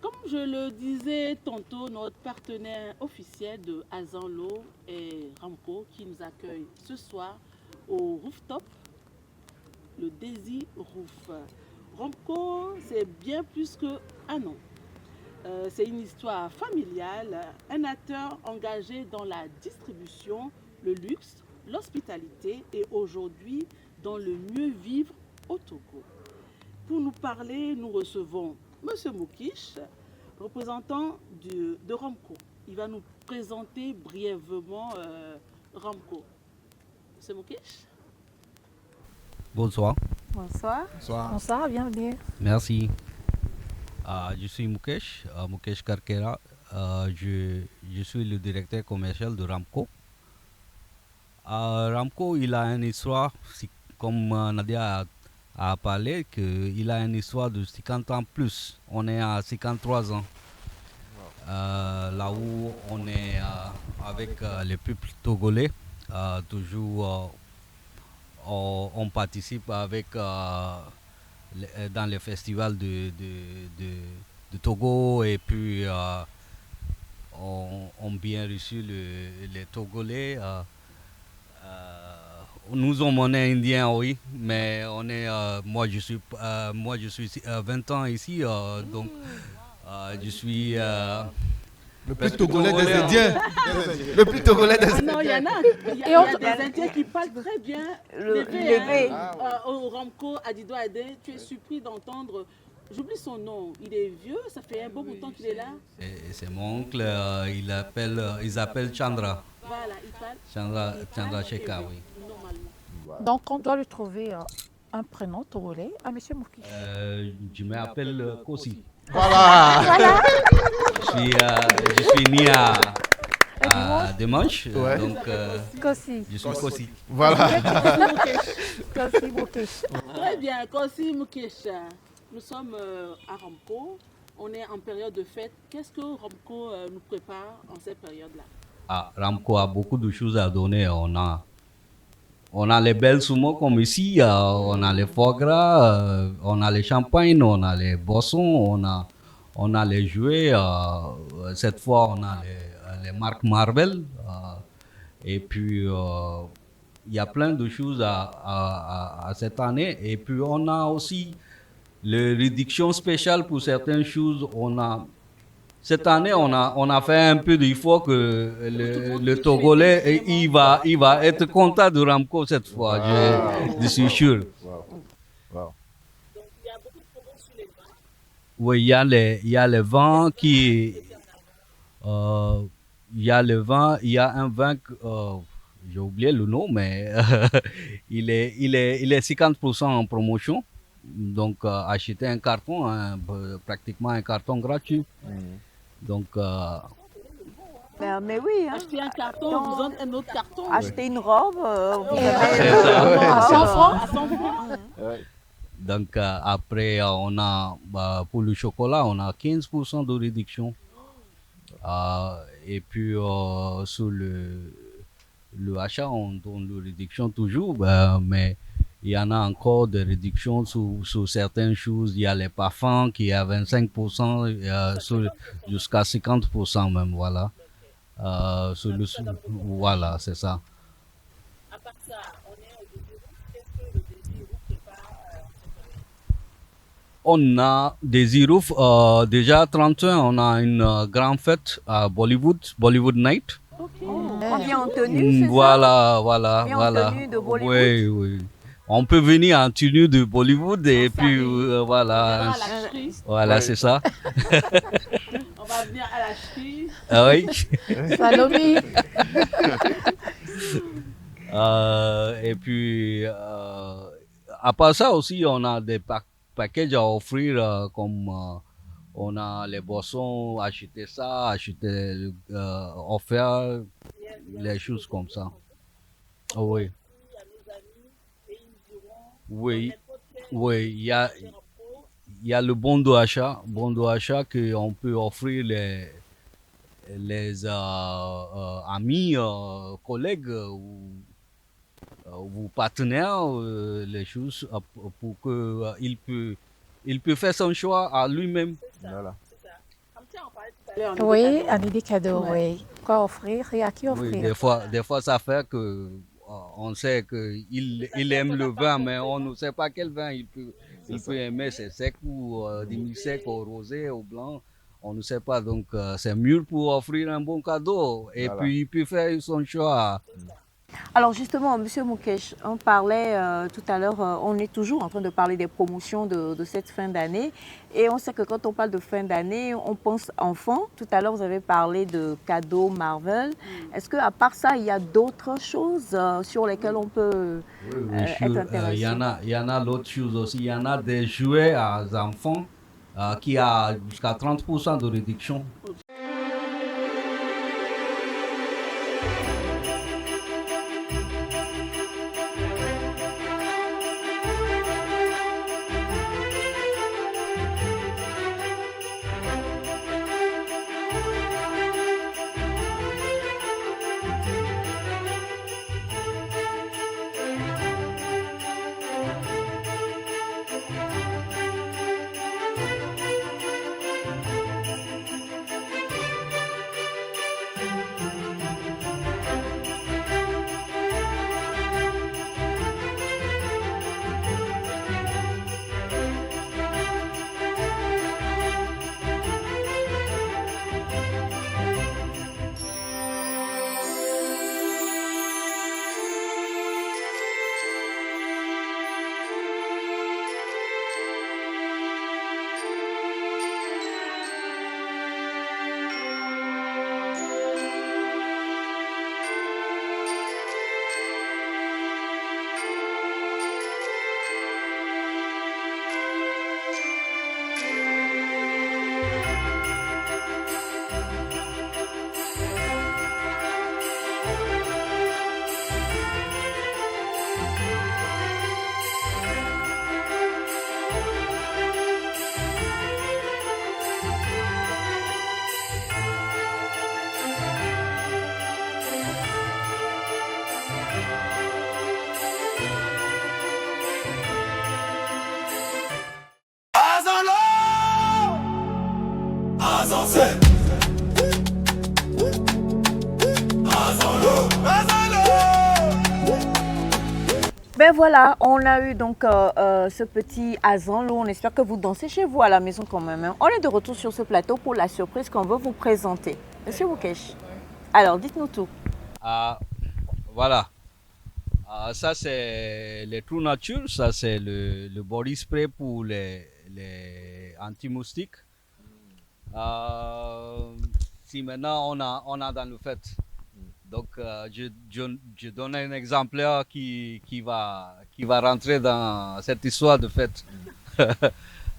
Comme je le disais tantôt, notre partenaire officiel de Azanlo est Ramco qui nous accueille ce soir au rooftop, le Daisy Roof. Ramco, c'est bien plus qu'un nom. C'est une histoire familiale, un acteur engagé dans la distribution, le luxe, l'hospitalité et aujourd'hui dans le mieux vivre au Togo. Pour nous parler, nous recevons M. Moukish, représentant de Ramco. Il va nous présenter brièvement Ramco. M. Moukish. Bonsoir. Bonsoir. Bonsoir. Bonsoir, bienvenue. Merci. Je suis Moukish, Moukish Karkera. Je suis le directeur commercial de Ramco. Ramco, il a une histoire, comme Nadia a parlé, qu'il a une histoire de 50 ans plus. On est à 53 ans. Là où on est avec les peuples togolais, toujours on participe avec dans les festivals de Togo et puis on bien reçu les Togolais. Nous sommes on est indiens, oui, mais moi je suis 20 ans ici, donc je suis le plus togolais des Indiens. Le plus togolais des Indiens. Non, il y en a des Indiens qui parlent très bien l'évé. Au Ramco, Adido Adé, tu es surpris d'entendre. J'oublie son nom, il est vieux, ça fait un bon bout de temps qu'il est là. C'est mon oncle, il s'appelle Chandra. Voilà, il parle. Chandra Sheka, oui. Donc, on doit lui trouver un prénom togolais à M. Moukish. Je m'appelle Kosi. Voilà. Je suis né à Dimanche, donc Kosi. je suis Kosi. Voilà. Kosi Moukish. Très bien, Kosi Moukish. Nous sommes à Ramco, on est en période de fête. Qu'est-ce que Ramco nous prépare en cette période-là? Ramco a beaucoup de choses à donner. On a les belles sumo comme ici, on a les foie gras, on a les champagnes, on a les boissons, on a les jouets. Cette fois, on a les marques Marvel. Et puis, il y a plein de choses à cette année. Et puis, on a aussi les réductions spéciales pour certaines choses. Cette année, on a fait un peu d'effort que le Togolais, il va être content de Ramco cette fois, je suis sûr. Wow. Oui, il y a les vins qui... il y a un vin, j'ai oublié le nom, mais il est 50% en promotion. Donc, acheter un carton, pratiquement un carton gratuit. Donc, mais oui. Acheter un carton, vous donne un autre carton. Acheter une robe, vous avez à 100 francs. Donc, après, on a, pour le chocolat, on a 15% de réduction. Et puis, sur le achat, on donne la réduction toujours, mais il y en a encore des réductions sur certaines choses. Il y a les parfums qui est à 25%, jusqu'à 50% même, voilà. Voilà, c'est ça. À part ça, on est au début. Qu'est-ce que le désir vous prépare? On a des Irouf, déjà 31, on a une grande fête à Bollywood Night. On vient en tenue, c'est voilà. En tenue de Bollywood. Oui. On peut venir en tenue de Bollywood et puis voilà. Voilà, c'est ça. On va venir à la ch'ti. Ah oui. Salomé. Et puis, à part ça aussi, on a des packages à offrir comme on a les boissons, acheter ça, offrir les choses comme ça. Oui. Oui, il y a le bon d'achat qu'on peut offrir les amis, collègues ou partenaires, les choses pour qu'il peut faire son choix à lui-même. Voilà. Oui, un idée cadeau, oui. Quoi offrir et à qui offrir? Oui, des fois ça fait que on sait qu'il aime le vin, mais on ne sait pas quel vin il peut aimer, c'est sec ou demi-sec, ou rosé, ou blanc. On ne sait pas, donc c'est mieux pour offrir un bon cadeau. Et puis il peut faire son choix. Alors justement, M. Moukish, on parlait tout à l'heure, on est toujours en train de parler des promotions de cette fin d'année. Et on sait que quand on parle de fin d'année, on pense enfants. Tout à l'heure, vous avez parlé de cadeaux Marvel. Est-ce qu'à part ça, il y a d'autres choses sur lesquelles on peut être intéressé? Il y en a d'autres choses aussi. Il y en a des jouets à enfants qui a jusqu'à 30% de réduction. Ben voilà, on a eu donc ce petit Azanlo. On espère que vous dansez chez vous à la maison quand même. Hein. On est de retour sur ce plateau pour la surprise qu'on veut vous présenter. Monsieur Mukesh, alors dites-nous tout. Voilà. Ça, c'est les True Nature. Ça, c'est le body spray pour les anti-moustiques. Si maintenant on a dans le fait. Donc, je donne un exemplaire qui va rentrer dans cette histoire de fête.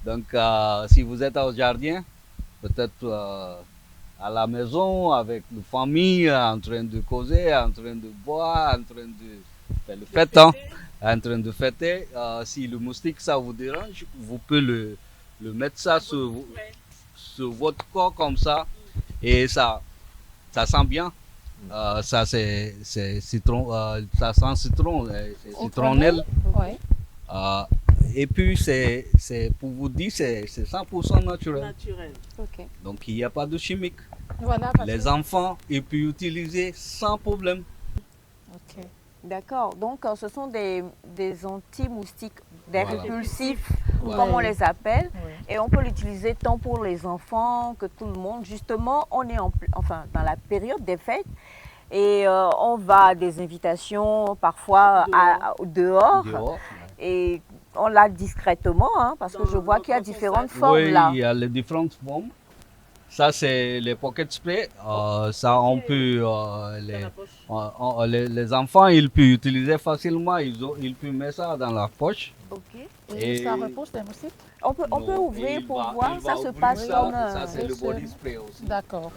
Donc, si vous êtes au jardin, peut-être à la maison, avec la famille, en train de causer, en train de boire, en train de faire le fête, hein, en train de fêter, si le moustique, ça vous dérange, vous pouvez le mettre ça sur votre corps comme ça, et ça sent bien. Ça c'est citron, ça sent citron, c'est citronnelle. Ouais. Et puis c'est pour vous dire c'est 100% naturel. Ok. Donc il n'y a pas de chimique. Voilà, Les enfants ils peuvent utiliser sans problème. Ok. D'accord. Donc ce sont des anti-moustiques, des Voilà. répulsifs, Voilà. comme on les appelle. Ouais. Et on peut l'utiliser tant pour les enfants que tout le monde. Justement, on est dans la période des fêtes. Et on va à des invitations parfois dehors. Et on l'a discrètement, hein, parce que je vois qu'il y a différentes formes Oui, là. il y a les différentes formes. Ça, c'est les pocket spray. Ça, on peut. Les enfants, ils peuvent utiliser facilement. Ils peuvent mettre ça dans leur poche. Ok. Et ça repousse les moustiques? On peut ouvrir pour voir. Ça se passe ça, comme. Ça, c'est le body spray aussi. D'accord.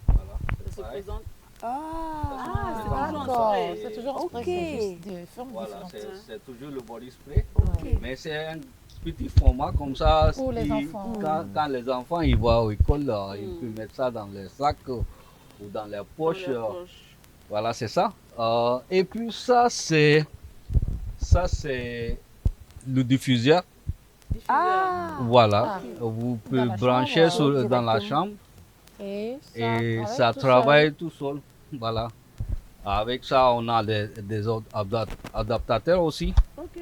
Ça se présente. D'accord. C'est toujours un spray, Ok. c'est juste des formes Voilà, différentes. c'est toujours le body spray. Ok. Mais c'est un petit format comme ça. Pour les enfants. Quand les enfants ils vont à l'école, ils peuvent mettre ça dans les sacs ou dans les poches. Voilà, c'est ça. Et puis ça, c'est le diffuseur. Ah. Voilà, Ah. vous Dans pouvez la brancher chambre, dans la directement. chambre Et et travaille ça tout travaille tout seul. Voilà. Avec ça, on a des autres adaptateurs aussi. Ok.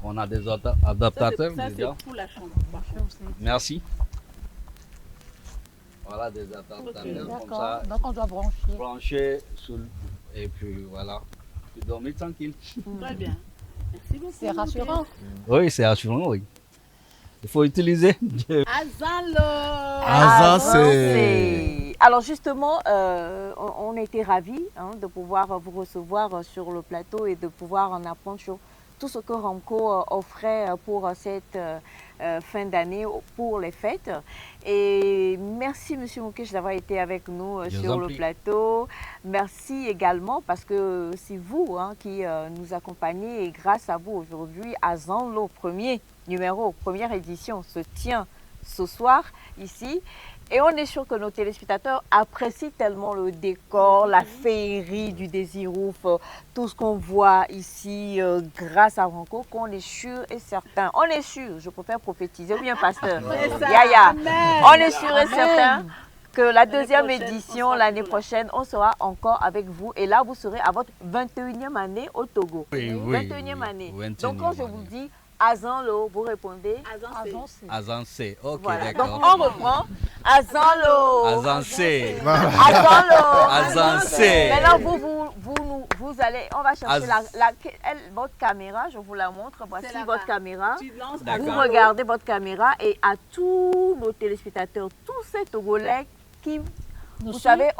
On a des adaptateurs Ça, déjà. c'est pour la chambre. seul. Merci. Voilà des adaptateurs comme D'accord. ça. Donc on doit brancher. Brancher et puis voilà. Tu dormir tranquille. Très bien. Merci beaucoup. C'est rassurant. Oui, c'est assurant, oui. Il faut utiliser. Azan, c'est... Alors justement, on était ravis de pouvoir vous recevoir sur le plateau et de pouvoir en apprendre sur tout ce que Ramco offrait pour cette fin d'année, pour les fêtes. Et merci Monsieur Mukesh d'avoir été avec nous sur le plateau. Merci également parce que c'est vous qui nous accompagnez et grâce à vous aujourd'hui, Azanlo, première édition, se tient ce soir ici. Et on est sûr que nos téléspectateurs apprécient tellement le décor, la féerie du Désirouf, tout ce qu'on voit ici grâce à Ramco, qu'on est sûr et certain. On est sûr, je préfère prophétiser, ou bien pasteur Yaya, on est sûr et certain que la deuxième édition, l'année prochaine, on sera encore avec vous. Et là, vous serez à votre 21e année au Togo. Oui, 21e année. 21e Donc quand je vous dis Azanlo, vous répondez Azancé. Ok, voilà. d'accord. Donc on reprend Azanlo. Azancé. Azanlo. Azancé. Maintenant vous allez, on va chercher votre caméra, je vous la montre. Voici votre caméra. Vous regardez votre caméra et à tous nos téléspectateurs, tous ces Togolais qui vous savez,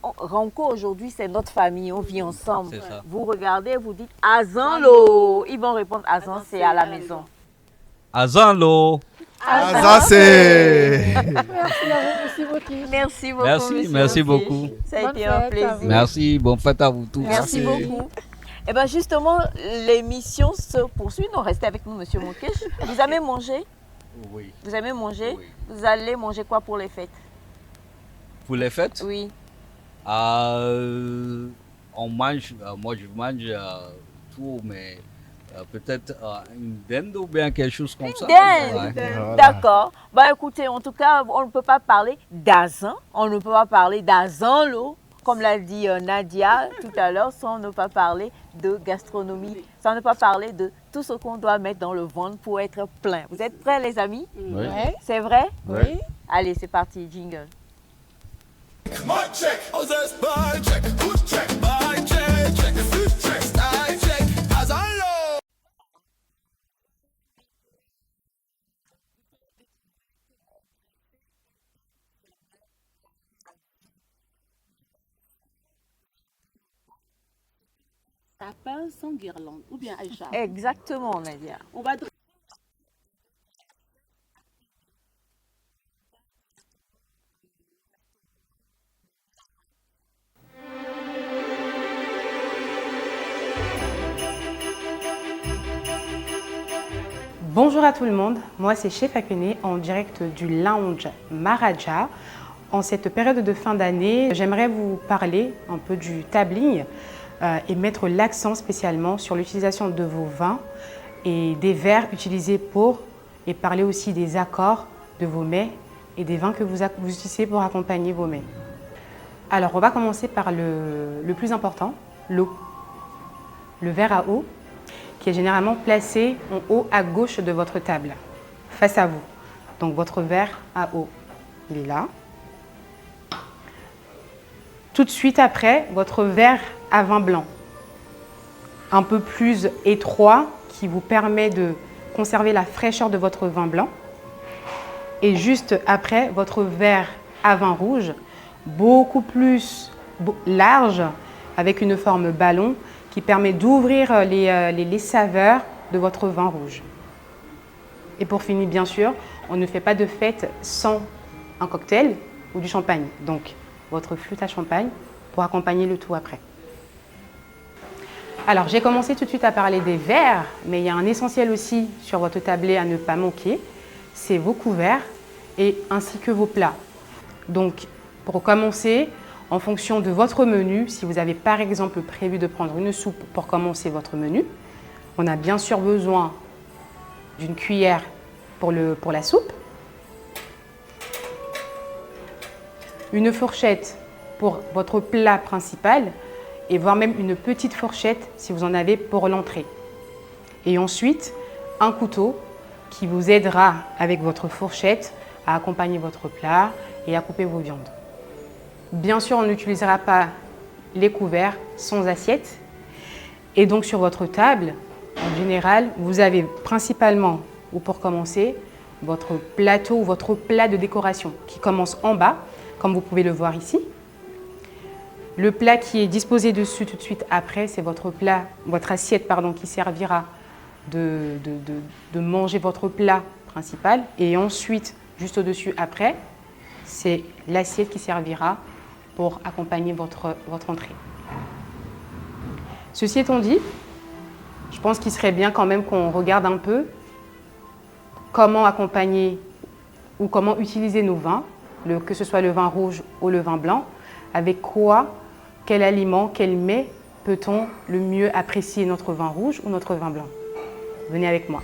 Ramco aujourd'hui, c'est notre famille, on vit ensemble. Vous regardez, vous dites Azanlo. Ils vont répondre Azan, c'est à la maison. Azanlo. Azancé. Merci beaucoup. Merci beaucoup. Ça a été un plaisir. Merci, bonne fête à vous tous. Merci beaucoup. Et bien justement, l'émission se poursuit. Non, restez avec nous, Monsieur Mukesh. Vous aimez manger? Oui. Vous aimez manger? Oui. Vous allez manger quoi pour les fêtes? Pour les fêtes? Oui. On mange, moi je mange tout, mais Peut-être une dinde ou bien quelque chose comme ça. Dinde. Ouais. D'accord. Bah écoutez, en tout cas, on ne peut pas parler d'azan, on ne peut pas parler d'azanlo, comme l'a dit Nadia tout à l'heure, sans ne pas parler de gastronomie, sans ne pas parler de tout ce qu'on doit mettre dans le ventre pour être plein. Vous êtes prêts les amis? Oui. C'est vrai? Oui. Allez, c'est parti, jingle. Mic check, others buy check, good check, buy check, check, food check, style check, as I know. Sapin sans guirlande, ou bien Aïcha. Exactement, Nadia. On va Bonjour à tout le monde, moi c'est Chef Akene en direct du lounge Maharaja. En cette période de fin d'année, j'aimerais vous parler un peu du tabling et mettre l'accent spécialement sur l'utilisation de vos vins et des verres utilisés pour, et parler aussi des accords de vos mets et des vins que vous utilisez pour accompagner vos mets. Alors on va commencer par le plus important, l'eau. Le verre à eau qui est généralement placé en haut à gauche de votre table, face à vous. Donc votre verre à eau, il est là. Tout de suite après, votre verre à vin blanc, un peu plus étroit, qui vous permet de conserver la fraîcheur de votre vin blanc. Et juste après, votre verre à vin rouge, beaucoup plus large, avec une forme ballon, qui permet d'ouvrir les saveurs de votre vin rouge. Et pour finir, bien sûr, on ne fait pas de fête sans un cocktail ou du champagne. Donc, votre flûte à champagne pour accompagner le tout après. Alors, j'ai commencé tout de suite à parler des verres, mais il y a un essentiel aussi sur votre tablé à ne pas manquer, c'est vos couverts et ainsi que vos plats. Donc, pour commencer, en fonction de votre menu, si vous avez par exemple prévu de prendre une soupe pour commencer votre menu, on a bien sûr besoin d'une cuillère pour la soupe, une fourchette pour votre plat principal et voire même une petite fourchette si vous en avez pour l'entrée. Et ensuite, un couteau qui vous aidera avec votre fourchette à accompagner votre plat et à couper vos viandes. Bien sûr, on n'utilisera pas les couverts sans assiette. Et donc sur votre table, en général, vous avez principalement, ou pour commencer, votre plateau ou votre plat de décoration qui commence en bas, comme vous pouvez le voir ici. Le plat qui est disposé dessus tout de suite après, c'est votre assiette qui servira de manger votre plat principal. Et ensuite, juste au-dessus après, c'est l'assiette qui servira pour accompagner votre entrée. Ceci étant dit, je pense qu'il serait bien quand même qu'on regarde un peu comment accompagner ou comment utiliser nos vins, que ce soit le vin rouge ou le vin blanc, avec quoi, quel aliment, quel mets peut-on le mieux apprécier notre vin rouge ou notre vin blanc. Venez avec moi.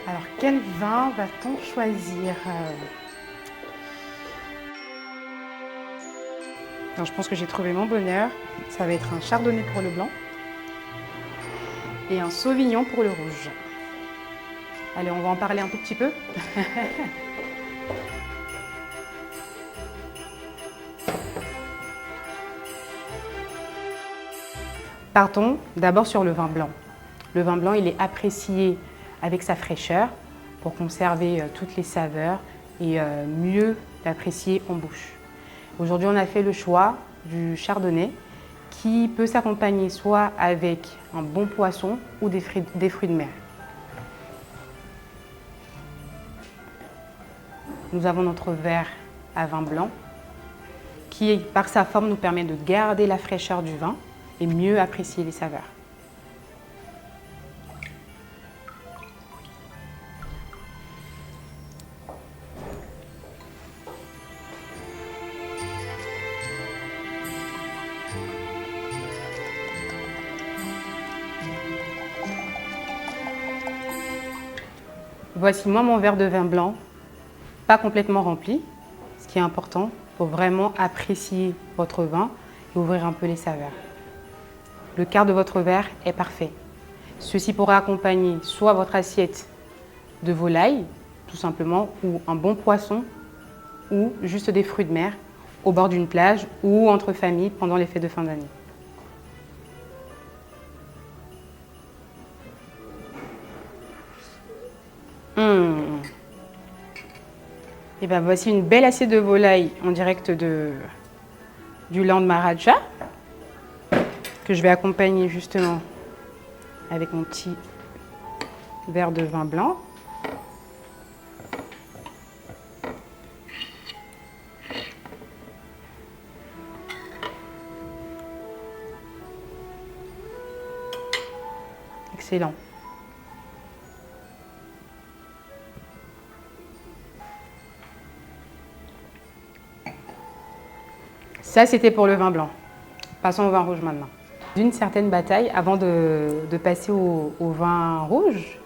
Alors, quel vin va-t-on choisir? Alors, je pense que j'ai trouvé mon bonheur. Ça va être un chardonnay pour le blanc et un sauvignon pour le rouge. Allez, on va en parler un tout petit peu. Partons d'abord sur le vin blanc. Le vin blanc, il est apprécié avec sa fraîcheur pour conserver toutes les saveurs et mieux l'apprécier en bouche. Aujourd'hui, on a fait le choix du chardonnay qui peut s'accompagner soit avec un bon poisson ou des fruits de mer. Nous avons notre verre à vin blanc qui, par sa forme, nous permet de garder la fraîcheur du vin et mieux apprécier les saveurs. Voici moi mon verre de vin blanc, pas complètement rempli, ce qui est important pour vraiment apprécier votre vin et ouvrir un peu les saveurs. Le quart de votre verre est parfait. Ceci pourra accompagner soit votre assiette de volaille, tout simplement, ou un bon poisson, ou juste des fruits de mer au bord d'une plage ou entre familles pendant les fêtes de fin d'année. Et bien voici une belle assiette de volaille en direct du land Maharaja que je vais accompagner justement avec mon petit verre de vin blanc. Excellent. Ça, c'était pour le vin blanc. Passons au vin rouge maintenant. D'une certaine bataille, avant de passer au vin rouge,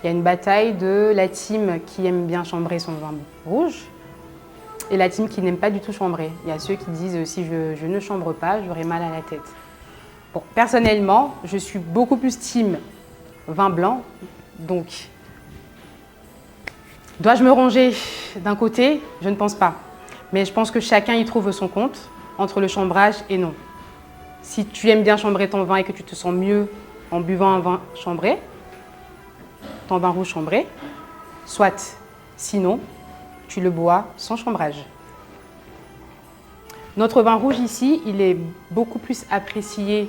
il y a une bataille de la team qui aime bien chambrer son vin rouge et la team qui n'aime pas du tout chambrer. Il y a ceux qui disent si je ne chambre pas, j'aurai mal à la tête. Bon, personnellement, je suis beaucoup plus team vin blanc, donc dois-je me ranger d'un côté? Je ne pense pas. Mais je pense que chacun y trouve son compte entre le chambrage et non. Si tu aimes bien chambrer ton vin et que tu te sens mieux en buvant un vin chambré, ton vin rouge chambré, soit. Sinon, tu le bois sans chambrage. Notre vin rouge ici, il est beaucoup plus apprécié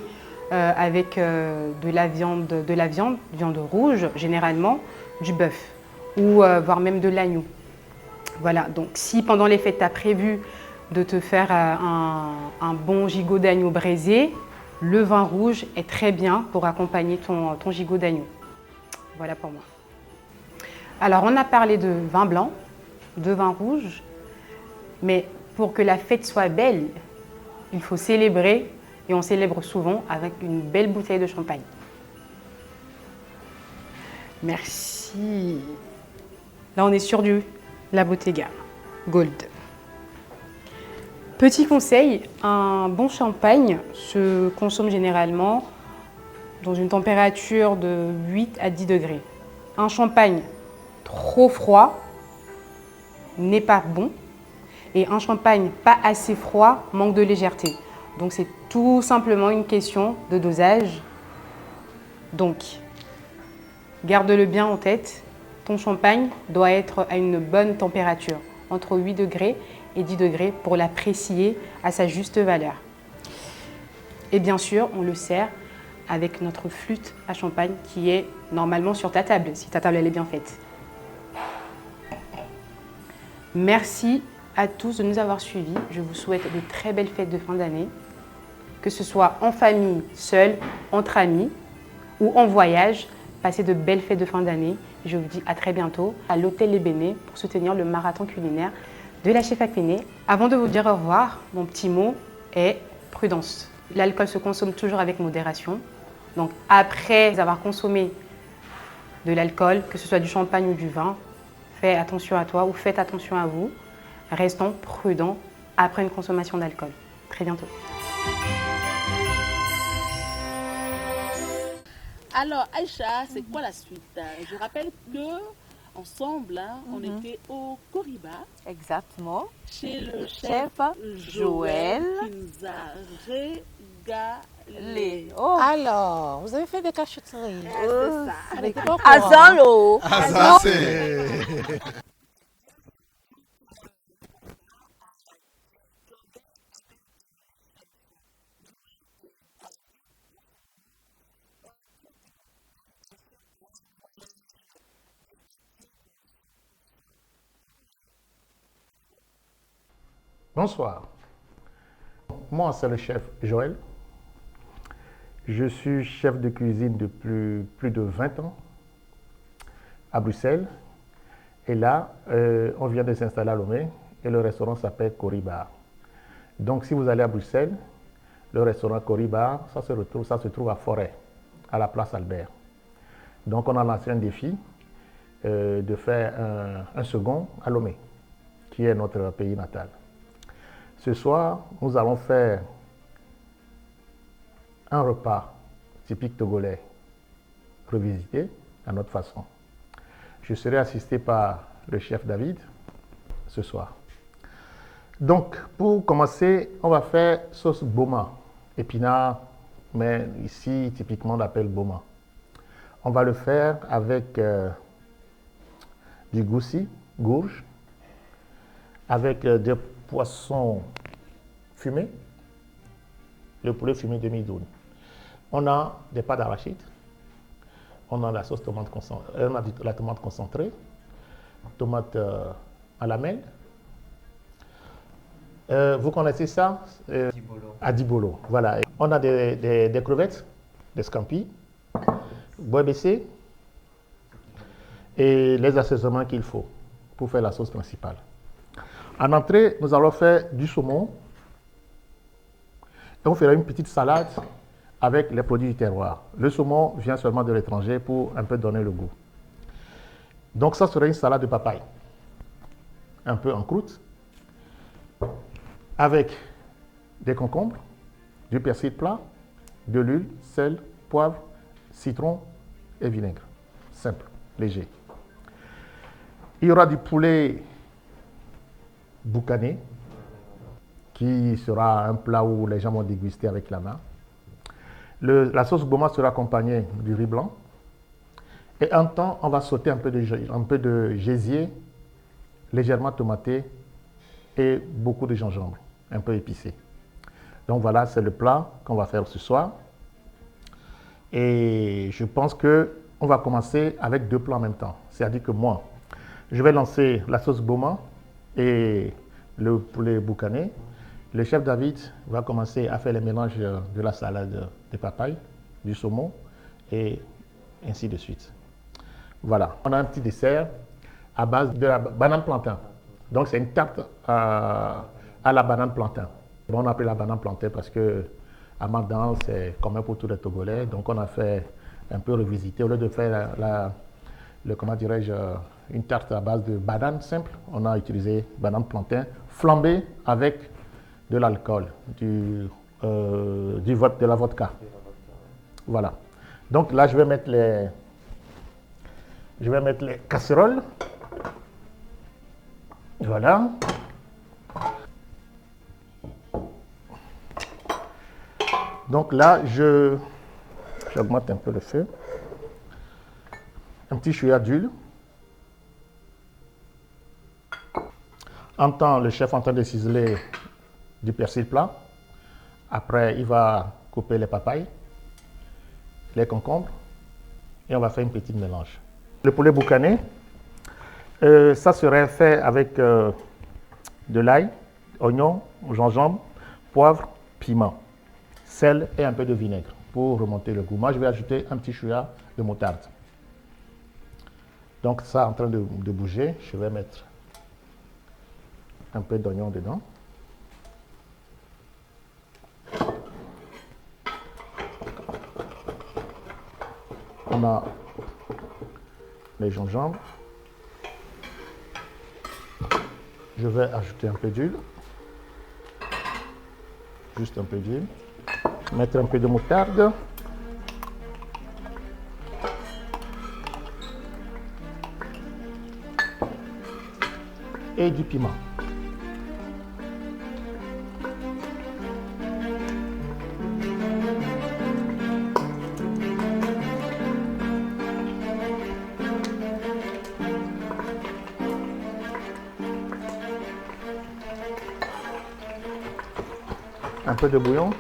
avec de la viande rouge, généralement du bœuf ou voire même de l'agneau. Voilà, donc si pendant les fêtes tu as prévu de te faire un bon gigot d'agneau braisé, le vin rouge est très bien pour accompagner ton gigot d'agneau. Voilà pour moi. Alors on a parlé de vin blanc, de vin rouge, mais pour que la fête soit belle, il faut célébrer et on célèbre souvent avec une belle bouteille de champagne. Merci. Là on est sur la Bottega Gold. Petit conseil, un bon champagne se consomme généralement dans une température de 8 à 10 degrés. Un champagne trop froid n'est pas bon et un champagne pas assez froid manque de légèreté. Donc c'est tout simplement une question de dosage. Donc, garde-le bien en tête, ton champagne doit être à une bonne température, entre 8 degrés et 10 degrés pour l'apprécier à sa juste valeur. Et bien sûr, on le sert avec notre flûte à champagne qui est normalement sur ta table, si ta table elle est bien faite. Merci à tous de nous avoir suivis. Je vous souhaite de très belles fêtes de fin d'année, que ce soit en famille, seul, entre amis ou en voyage. Passez de belles fêtes de fin d'année. Je vous dis à très bientôt à l'Hôtel Les Bénés pour soutenir le marathon culinaire de la chef Akpéné. Avant de vous dire au revoir, mon petit mot est prudence. L'alcool se consomme toujours avec modération. Donc après avoir consommé de l'alcool, que ce soit du champagne ou du vin, fais attention à toi ou faites attention à vous. Restons prudents après une consommation d'alcool. Très bientôt. Alors, Aïcha, c'est quoi la suite? Je rappelle que ensemble, on était au Koriba. Exactement. Chez le chef Joël Joël. qui nous a régalé. Oh. Alors, vous avez fait des cachotteries. C'est ça. Avec quoi Azanlo. Bonsoir. Moi, c'est le chef Joël. Je suis chef de cuisine depuis plus de 20 ans à Bruxelles. Et là, on vient de s'installer à Lomé et le restaurant s'appelle Koriba. Donc, si vous allez à Bruxelles, le restaurant Koriba, ça se trouve à Forêt, à la place Albert. Donc, on a lancé un défi de faire un second à Lomé, qui est notre pays natal. Ce soir, nous allons faire un repas typique togolais revisité à notre façon. Je serai assisté par le chef David ce soir. Donc, pour commencer, on va faire sauce boma, épinard, mais ici, typiquement, on l'appelle boma. On va le faire avec du goussi, gourge, avec des poissons fumés, le poulet fumé demi-doune. On a des pâtes d'arachide, on a la sauce tomate concentrée, on a la tomate concentrée, tomate à lamelles. Vous connaissez ça? Adibolo. Voilà. On a des crevettes, des scampis, bois baissé et les assaisonnements qu'il faut pour faire la sauce principale. En entrée, nous allons faire du saumon et on fera une petite salade avec les produits du terroir. Le saumon vient seulement de l'étranger pour un peu donner le goût. Donc ça sera une salade de papaye, un peu en croûte, avec des concombres, du persil plat, de l'huile, sel, poivre, citron et vinaigre. Simple, léger. Il y aura du poulet boucané, qui sera un plat où les gens vont déguster avec la main. La sauce boma sera accompagnée du riz blanc. Et en temps, on va sauter un peu de gésier, légèrement tomaté et beaucoup de gingembre, un peu épicé. Donc voilà, c'est le plat qu'on va faire ce soir. Et je pense qu'on va commencer avec deux plats en même temps. C'est-à-dire que moi, je vais lancer la sauce boma et le poulet boucané. Le chef David va commencer à faire les mélanges de la salade de papaye, du saumon et ainsi de suite. Voilà, on a un petit dessert à base de la banane plantain. Donc c'est une tarte à la banane plantain. Bon, on appelle la banane plantain parce que à Mandan, c'est commun pour tous les Togolais. Donc on a fait un peu revisiter. Au lieu de faire comment dirais-je, une tarte à base de banane simple, on a utilisé banane plantain flambée avec de l'alcool, de la vodka. Voilà. Donc là, je vais mettre les casseroles. Voilà. Donc là, j'augmente un peu le feu. Un petit chouïa d'huile. Entend le chef en train de ciseler du persil plat. Après, il va couper les papayes, les concombres et on va faire une petite mélange. Le poulet boucané, ça serait fait avec de l'ail, oignon, gingembre, poivre, piment, sel et un peu de vinaigre pour remonter le goût. Moi, je vais ajouter un petit chouïa de moutarde. Donc ça en train de bouger, je vais mettre un peu d'oignon dedans. On a les gingembre. Je vais ajouter un peu d'huile. Juste un peu d'huile. Mettre un peu de moutarde. Et du piment. Un peu de bouillon.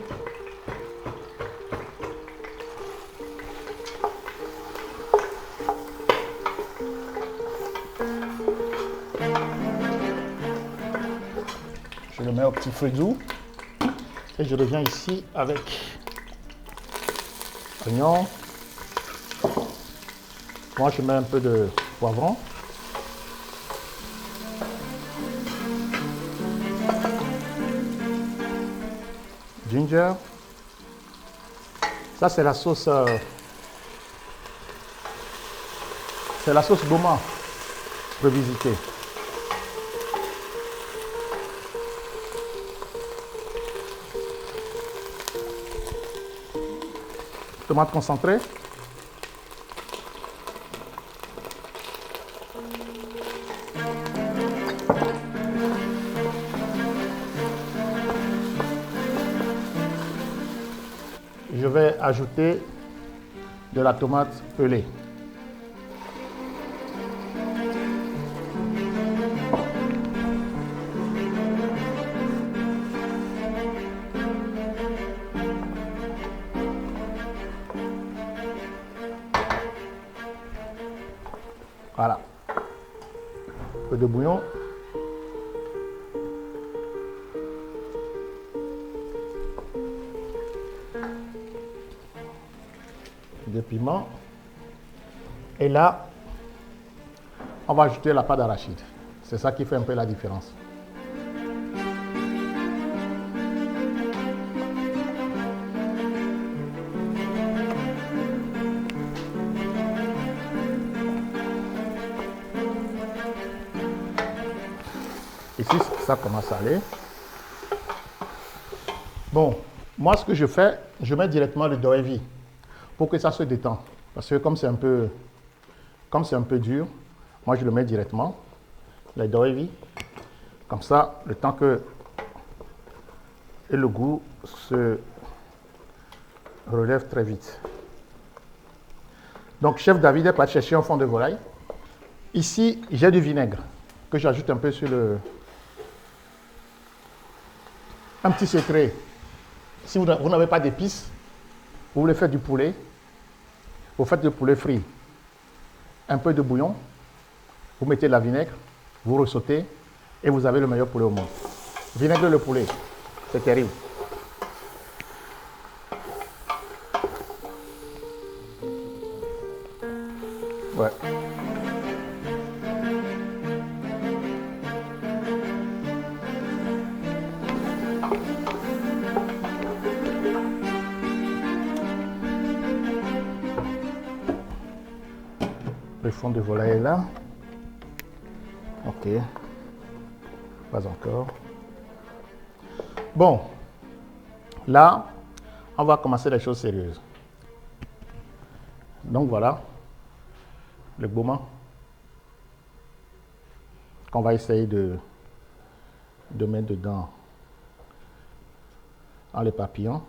Je le mets au petit feu doux. Et je reviens ici avec oignon. Moi, je mets un peu de poivron. Ginger. Ça, c'est la sauce C'est la sauce Goma revisitée. Tomate concentrée. Je vais ajouter de la tomate pelée. Voilà. Un peu de bouillon. Des piments. Et là, on va ajouter la pâte d'arachide. C'est ça qui fait un peu la différence. Ici, ça commence à aller. Bon, moi, ce que je fais, je mets directement le doevi pour que ça se détend. Parce que comme c'est un peu dur, moi, je le mets directement, le doevi. Comme ça, le temps que et le goût se relève très vite. Donc, chef David est parti chercher un fond de volaille. Ici, j'ai du vinaigre que j'ajoute un peu sur le... Un petit secret, si vous n'avez pas d'épices, vous voulez faire du poulet, vous faites du poulet frit, un peu de bouillon, vous mettez de la vinaigre, vous ressautez et vous avez le meilleur poulet au monde. Vinaigre le poulet, c'est terrible. Ouais. Le fond de volaille est là. Ok. Pas encore. Bon. Là, on va commencer les choses sérieuses. Donc voilà. Le Goma. Qu'on va essayer de mettre dedans dans les papillons.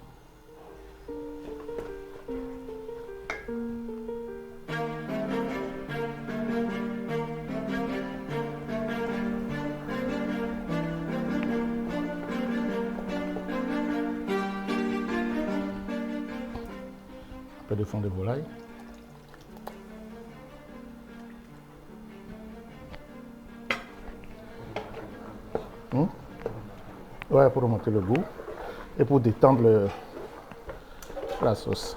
De fond de volaille. Ouais, pour remonter le goût et pour détendre la sauce.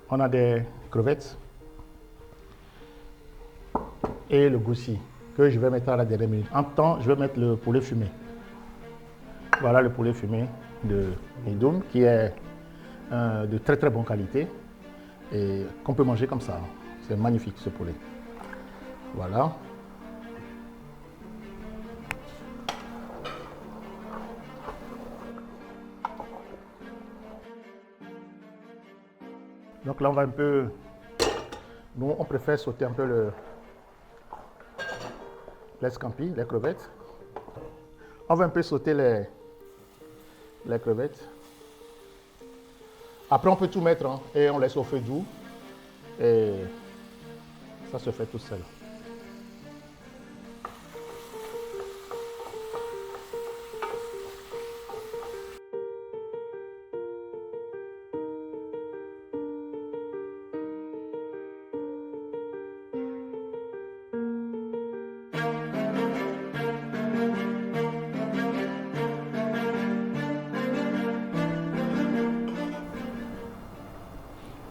On a des crevettes et le goussi que je vais mettre à la dernière minute. En temps, je vais mettre le poulet fumé. Voilà le poulet fumé de Midoum qui est de très très bonne qualité et qu'on peut manger comme ça. C'est magnifique ce poulet. Voilà. Donc là on va un peu, nous on préfère sauter un peu les scampi, les crevettes. On va un peu sauter les crevettes. Après, on peut tout mettre et on laisse au feu doux. Et ça se fait tout seul.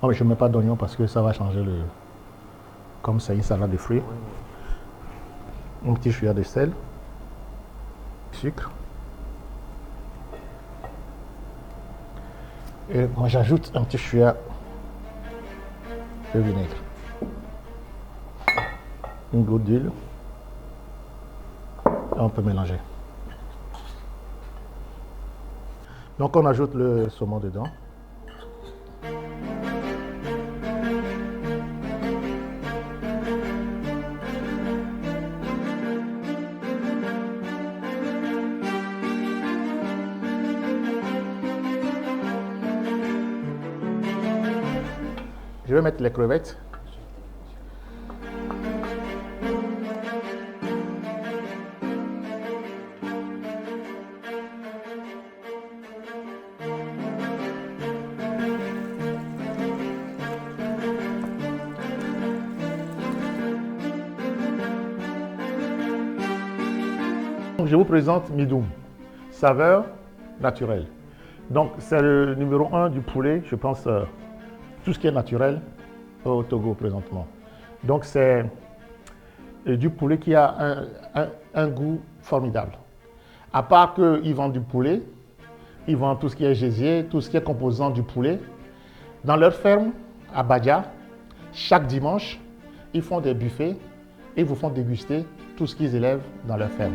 Oh, je ne mets pas d'oignon parce que ça va changer le... Comme c'est une salade de fruits. Un petit cuillère de sel. Sucre. Et moi j'ajoute un petit chouïa de vinaigre. Une goutte d'huile. Et on peut mélanger. Donc on ajoute le saumon dedans. Je vais mettre les crevettes. Je vous présente Midoum, saveur naturelle. Donc c'est le numéro 1 du poulet, je pense, tout ce qui est naturel au Togo présentement. Donc c'est du poulet qui a un goût formidable. À part qu'ils vendent du poulet, ils vendent tout ce qui est gésier, tout ce qui est composant du poulet. Dans leur ferme, à Badia, chaque dimanche, ils font des buffets et vous font déguster tout ce qu'ils élèvent dans leur ferme.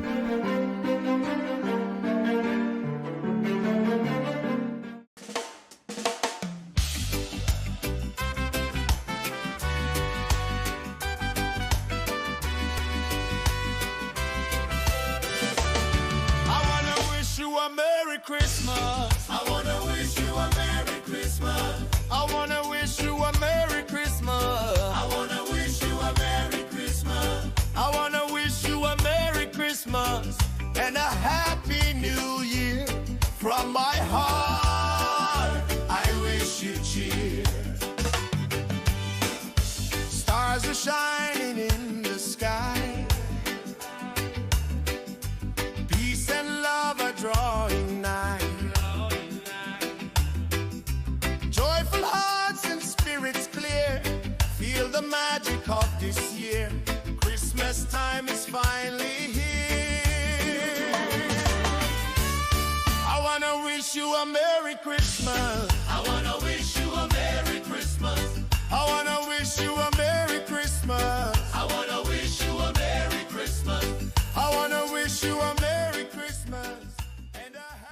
And a happy new year from my heart. I wish you cheer. Stars are shining in the sky. Peace and love are drawing nigh. Joyful hearts and spirits clear. Feel the magic of this year. Christmas time is finally here. I wanna wish you a Merry Christmas. I wanna wish you a Merry Christmas. I wanna wish you a Merry Christmas. I wanna wish you a Merry Christmas. I wanna wish you a Merry Christmas.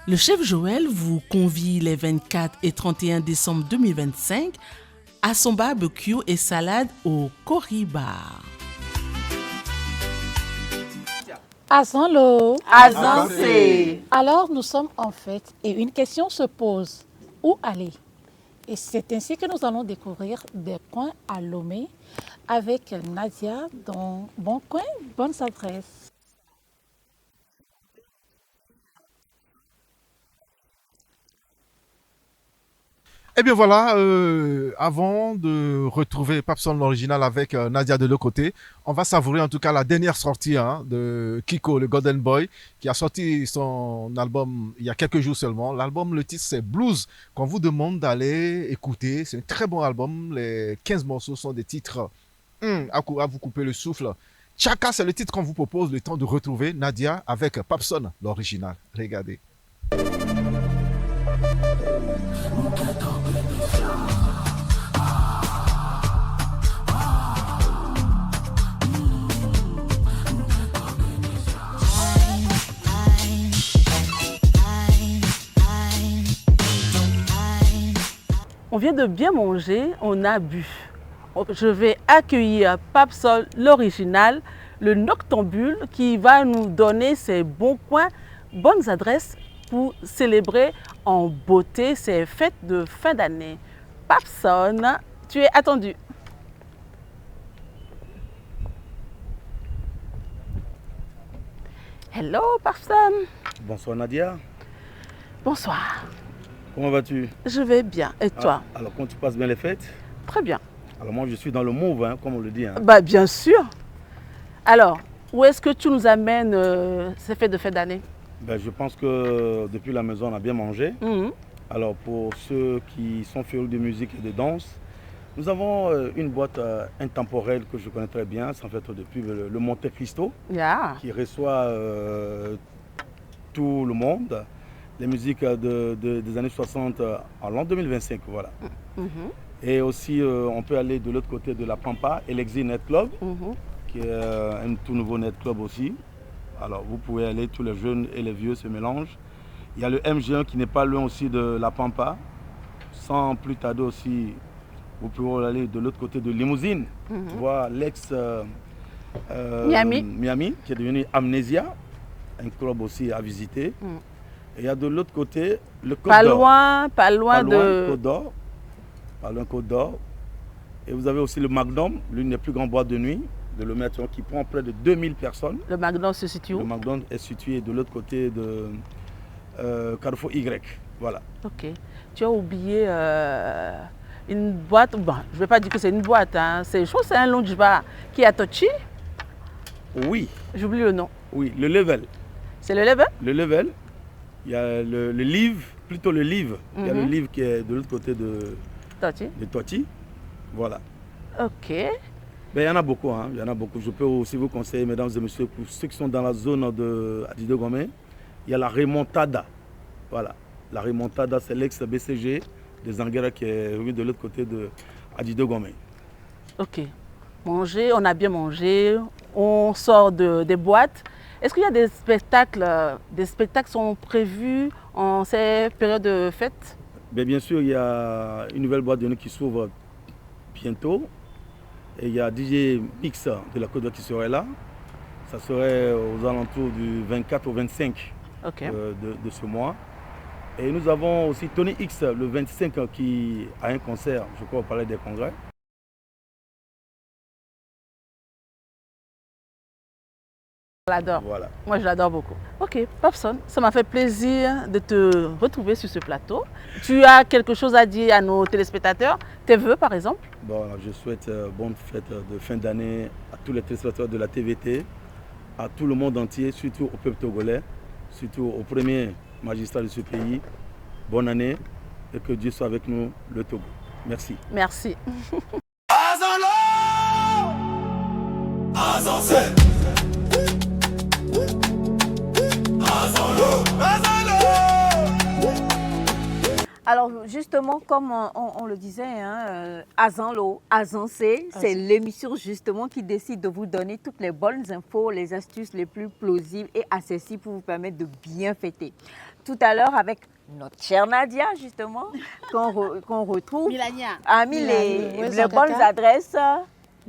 Le chef Joël vous convie les 24 et 31 décembre 2025 à son barbecue et salade au Coribar. Azanlo. Azancé. Alors nous sommes en fête et une question se pose. Où aller? Et c'est ainsi que nous allons découvrir des coins à Lomé avec Nadia dans Bon Coin, Bonnes Adresses. Eh bien voilà, avant de retrouver Papson l'original avec Nadia de l'autre côté, on va savourer en tout cas la dernière sortie de Kiko, le Golden Boy, qui a sorti son album il y a quelques jours seulement. L'album, le titre c'est Blues, qu'on vous demande d'aller écouter. C'est un très bon album, les 15 morceaux sont des titres à vous couper le souffle. Chaka, c'est le titre qu'on vous propose, le temps de retrouver Nadia avec Papson l'original. Regardez. On vient de bien manger, on a bu. Je vais accueillir Papson l'original, le noctambule, qui va nous donner ses bons coins, bonnes adresses pour célébrer en beauté ces fêtes de fin d'année. Papson, tu es attendu. Hello Papson. Bonsoir Nadia. Bonsoir. Comment vas-tu? Je vais bien. Et toi? Alors, quand tu passes bien les fêtes? Très bien. Alors, moi, je suis dans le move, comme on le dit. Bah, bien sûr. Alors, où est-ce que tu nous amènes ces fêtes de fin d'année? Je pense que depuis la maison, on a bien mangé. Alors, pour ceux qui sont férus de musique et de danse, nous avons une boîte intemporelle que je connais très bien. C'est en fait depuis le Monte Cristo, qui reçoit tout le monde. les musiques des années 60 en l'an 2025. Voilà. Et aussi, on peut aller de l'autre côté de la Pampa, Elexir Net Club, qui est un tout nouveau net club aussi. Alors, vous pouvez aller, tous les jeunes et les vieux se mélangent. Il y a le MG1 qui n'est pas loin aussi de la Pampa. Sans plus tarder aussi, vous pouvez aller de l'autre côté de Limousine, voir l'ex Miami, qui est devenu Amnesia, un club aussi à visiter. Et il y a de l'autre côté le Côte d'Or. Pas loin de... Côte d'Or. Pas loin Côte d'Or. Et vous avez aussi le Magnum, l'une des plus grandes boîtes de nuit de Loméatron, qui prend près de 2000 personnes. Le Magnum se situe où? Le Magnum est situé de l'autre côté de Carrefour Y. Voilà. Ok. Tu as oublié une boîte, bon, je ne vais pas dire que c'est une boîte, hein. Je trouve que c'est un lounge bar qui est à Tochi. Oui. J'oublie le nom. Oui, le Level. C'est le Level? Le Level. Il y a le Livre, plutôt le Livre. Il y a le Livre qui est de l'autre côté de Tochi. Voilà. Ok. Ben, il y en a beaucoup, hein. Il y en a beaucoup. Je peux aussi vous conseiller, mesdames et messieurs, pour ceux qui sont dans la zone de Adido Gomé, il y a la Remontada. Voilà. La Remontada, c'est l'ex-BCG des Anguera qui est de l'autre côté de Adido Gomé. Ok. Manger, on a bien mangé, on sort des boîtes. Est-ce qu'il y a des spectacles sont prévus en ces périodes de fête? Bien sûr, il y a une nouvelle boîte de nuit qui s'ouvre bientôt. Et il y a DJ Mix de la Côte d'Or qui serait là. Ça serait aux alentours du 24 au 25 de ce mois. Et nous avons aussi Tony X le 25 qui a un concert, je crois, au Palais des Congrès. Je l'adore. Voilà. Moi, je l'adore beaucoup. Ok, Popson, ça m'a fait plaisir de te retrouver sur ce plateau. Tu as quelque chose à dire à nos téléspectateurs? Tes vœux, par exemple? Bon, je souhaite bonne fête de fin d'année à tous les téléspectateurs de la TVT, à tout le monde entier, surtout au peuple togolais, surtout au premier magistrat de ce pays. Bonne année et que Dieu soit avec nous, le Togo. Merci. Merci. Alors justement, comme on le disait, hein, Azanlo, Azancé, c'est l'émission justement qui décide de vous donner toutes les bonnes infos, les astuces les plus plausibles et accessibles pour vous permettre de bien fêter. Tout à l'heure avec notre chère Nadia justement, qu'on retrouve, a mis les bonnes adresses.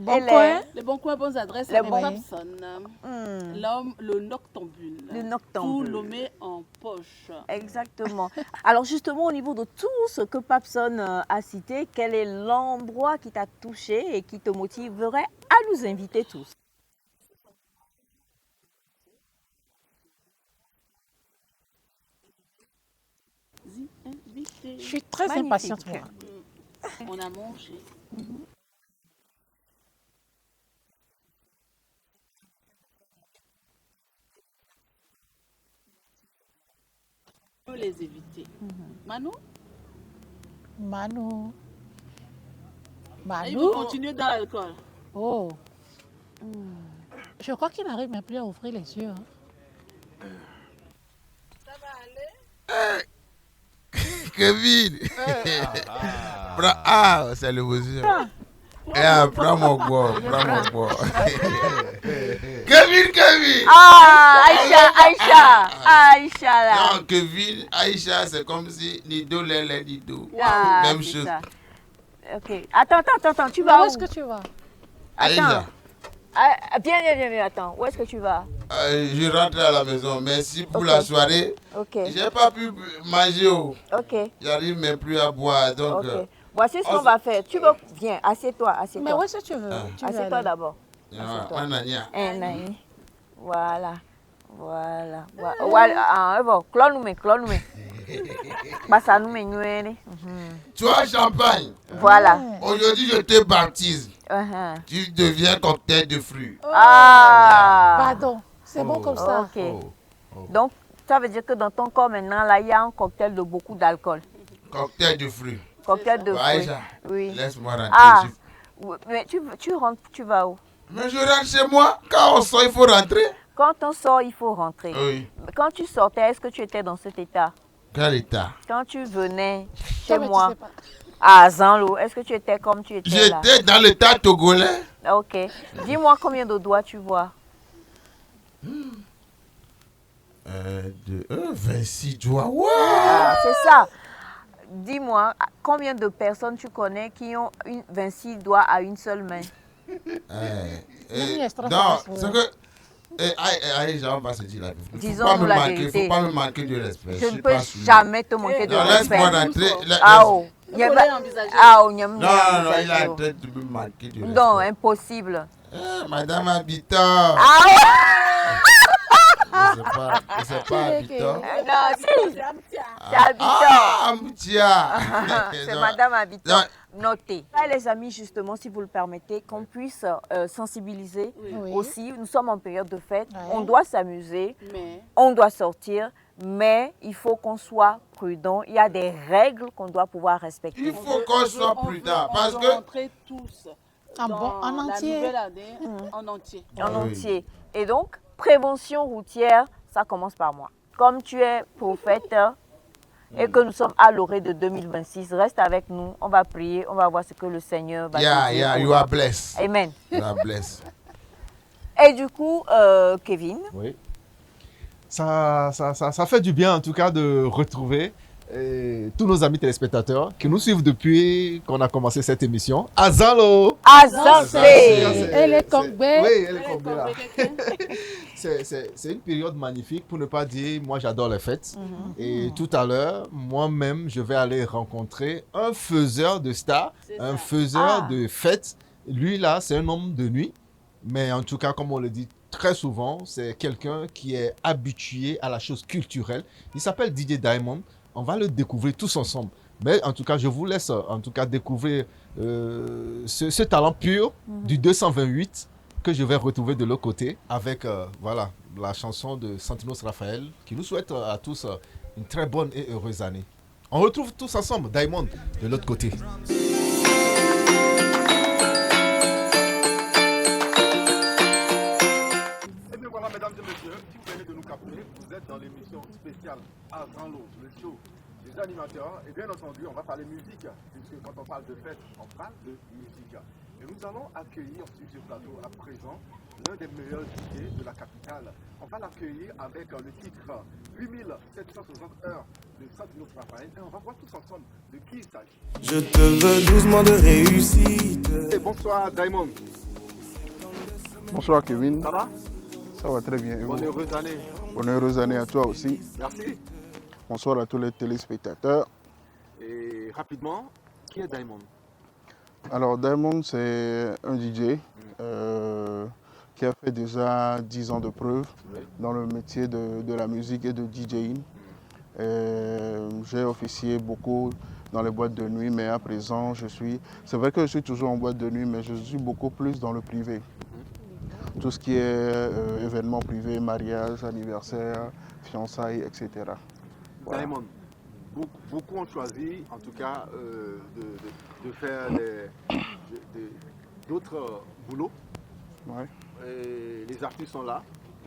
Les bons coins, bonnes adresses, les Popson. L'homme, le noctambule. Le noctambule. Tout Lomé en poche. Exactement. Alors justement, au niveau de tout ce que Popson a cité, quel est l'endroit qui t'a touché et qui te motiverait à nous inviter tous? Je suis très impatiente. On a mangé. Les éviter. Manu? Manu. Il veut continuer dans l'alcool. Oh. Je crois qu'il n'arrive même plus à ouvrir les yeux. Ça va aller? Kevin! C'est l'émotion. Prends mon bois, Kevin! Ah, Aïcha là. Non, Kevin, Aïcha, c'est comme si Nido, Lele, Nido. Même chose. Ça. Ok. Attends, tu vas où? Où est-ce que tu vas? Aïcha. Bien, attends. Où est-ce que tu vas? Je rentre à la maison. Merci pour la soirée. Ok. J'ai pas pu manger. Ok. J'arrive même plus à boire. Donc, voici ce qu'on va faire. Tu veux... Viens, assieds-toi. Mais où est-ce que tu veux? Assieds-toi d'abord. Voilà. Clone-nous. Tu as champagne. Voilà. Aujourd'hui, je te baptise. Tu deviens cocktail de fruits. Pardon, c'est bon comme ça. Ok. Donc, ça veut dire que dans ton corps maintenant, là, il y a un cocktail de beaucoup d'alcool. Cocktail de fruits. Cocktail de fruits. Aïcha, oui. Laisse-moi rentrer. Mais tu rentres, tu vas où? Mais je rentre chez moi. Quand on sort, il faut rentrer. Quand on sort, il faut rentrer. Oui. Quand tu sortais, est-ce que tu étais dans cet état? Quel état? Quand tu venais chez Toi, mais tu moi sais pas. à Zanlo, est-ce que tu étais comme tu étais là? J'étais dans l'état togolais. Ok. Dis-moi combien de doigts tu vois? 26 doigts. Wow. Ah, c'est ça. Dis-moi, combien de personnes tu connais qui ont 26 doigts à une seule main? Non, c'est que... Allez, on va se dire la vérité. Disons-nous la Faut vérité. pas me manquer de respect. Je ne peux jamais te manquer de respect. Laisse-moi entrer. Ah, oh. Il y a pas- Ah, oh, il y a- Non, il est en train de me manquer de respect. Non, impossible. Madame Habitant. Ah, C'est pas Habitant. non, c'est Habitant. Ah, Amoutia. C'est Madame Habitant. Notez. Les amis, justement, si vous le permettez, qu'on puisse sensibiliser aussi. Nous sommes en période de fête. On doit s'amuser. On doit sortir. Mais il faut qu'on soit prudent. Il y a des règles qu'on doit pouvoir respecter. Il faut qu'on soit prudent. Parce On que... veut entrer tous En dans la entier. nouvelle année en entier. En entier. Et donc, prévention routière, ça commence par moi. Comme tu es prophète et que nous sommes à l'orée de 2026, reste avec nous. On va prier, on va voir ce que le Seigneur va dire. Yeah, you are blessed. Amen. You are blessed. Et du coup, Kevin, Oui. Ça fait du bien en tout cas de retrouver tous nos amis téléspectateurs qui nous suivent depuis qu'on a commencé cette émission. Azalo! Elle est Kongbe. Oui, elle est Kongbe là. C'est une période magnifique pour ne pas dire, moi j'adore les fêtes. Et tout à l'heure, moi-même, je vais aller rencontrer un faiseur de stars, un faiseur de fêtes. Lui là, c'est un homme de nuit. Mais en tout cas, comme on le dit très souvent, c'est quelqu'un qui est habitué à la chose culturelle. Il s'appelle DJ Diamond. On va le découvrir tous ensemble. Mais en tout cas, je vous laisse en tout cas découvrir ce talent pur du 228 que je vais retrouver de l'autre côté avec voilà, la chanson de Santinos Raphaël qui nous souhaite à tous une très bonne et heureuse année. On retrouve tous ensemble Diamond de l'autre côté. Voilà, mesdames et messieurs, si vous venez de nous capter, vous êtes dans l'émission spéciale Azanlo, le show des animateurs. Et bien entendu, on va parler musique, puisque quand on parle de fête, on parle de musique. Et nous allons accueillir sur ce plateau à présent l'un des meilleurs DJ de la capitale. On va l'accueillir avec le titre 8760 heures de Santinos Raphaël. Et on va voir tous ensemble de qui il s'agit. Je te veux doucement de réussite. Et bonsoir Diamond. Bonsoir Kevin. Ça va? Ça va très bien. Bonne heureuse année. Bonne heureuse année à toi aussi. Merci. Bonsoir à tous les téléspectateurs. Et rapidement, qui est Diamond? Alors Diamond, c'est un DJ qui a fait déjà 10 ans de preuve dans le métier de la musique et de DJing. J'ai officié beaucoup dans les boîtes de nuit, mais à présent, c'est vrai que je suis toujours en boîte de nuit, mais je suis beaucoup plus dans le privé. Tout ce qui est événements privés, mariage, anniversaire, fiançailles, etc. Voilà. Diamond, beaucoup ont choisi, en tout cas, de faire d'autres boulots. Ouais. Et les artistes sont là,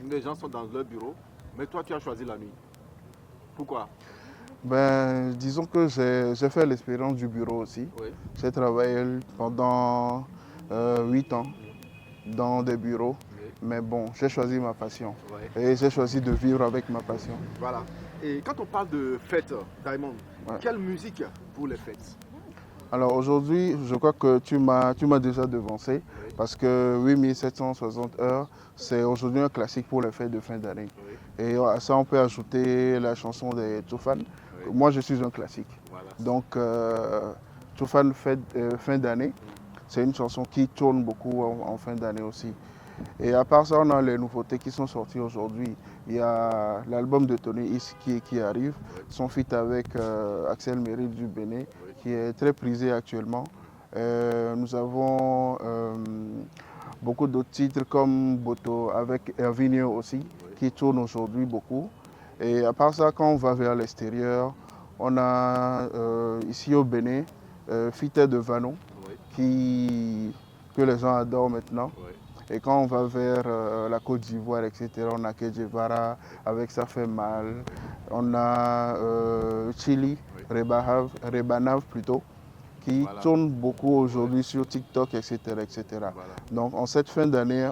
les gens sont dans leur bureau, mais toi, tu as choisi la nuit. Pourquoi? Ben, disons que j'ai fait l'expérience du bureau aussi. Oui. J'ai travaillé pendant 8 ans dans des bureaux. Mais bon, j'ai choisi ma passion. Et j'ai choisi de vivre avec ma passion. Voilà. Et quand on parle de fêtes, Diamond, quelle musique pour les fêtes? Alors aujourd'hui, je crois que tu m'as déjà devancé. Parce que 8760 heures, c'est aujourd'hui un classique pour les fêtes de fin d'année. Et à ça, on peut ajouter la chanson des Toufan. Moi, je suis un classique. Voilà. Donc, Toufan fin d'année, c'est une chanson qui tourne beaucoup en fin d'année aussi. Et à part ça, on a les nouveautés qui sont sorties aujourd'hui. Il y a l'album de Tony Is qui arrive, son feat avec Axel Meryl du Bénin, qui est très prisé actuellement. Nous avons beaucoup d'autres titres comme Boto avec Ervinio aussi, qui tourne aujourd'hui beaucoup. Et à part ça, quand on va vers l'extérieur, on a ici au Bénin, Fité de Vanon, que les gens adorent maintenant. Et quand on va vers la Côte d'Ivoire, etc., on a Kedjevara avec Ça fait mal. On a Chili, Rebanav plutôt, qui tourne beaucoup aujourd'hui sur TikTok, etc. etc. Donc en cette fin d'année,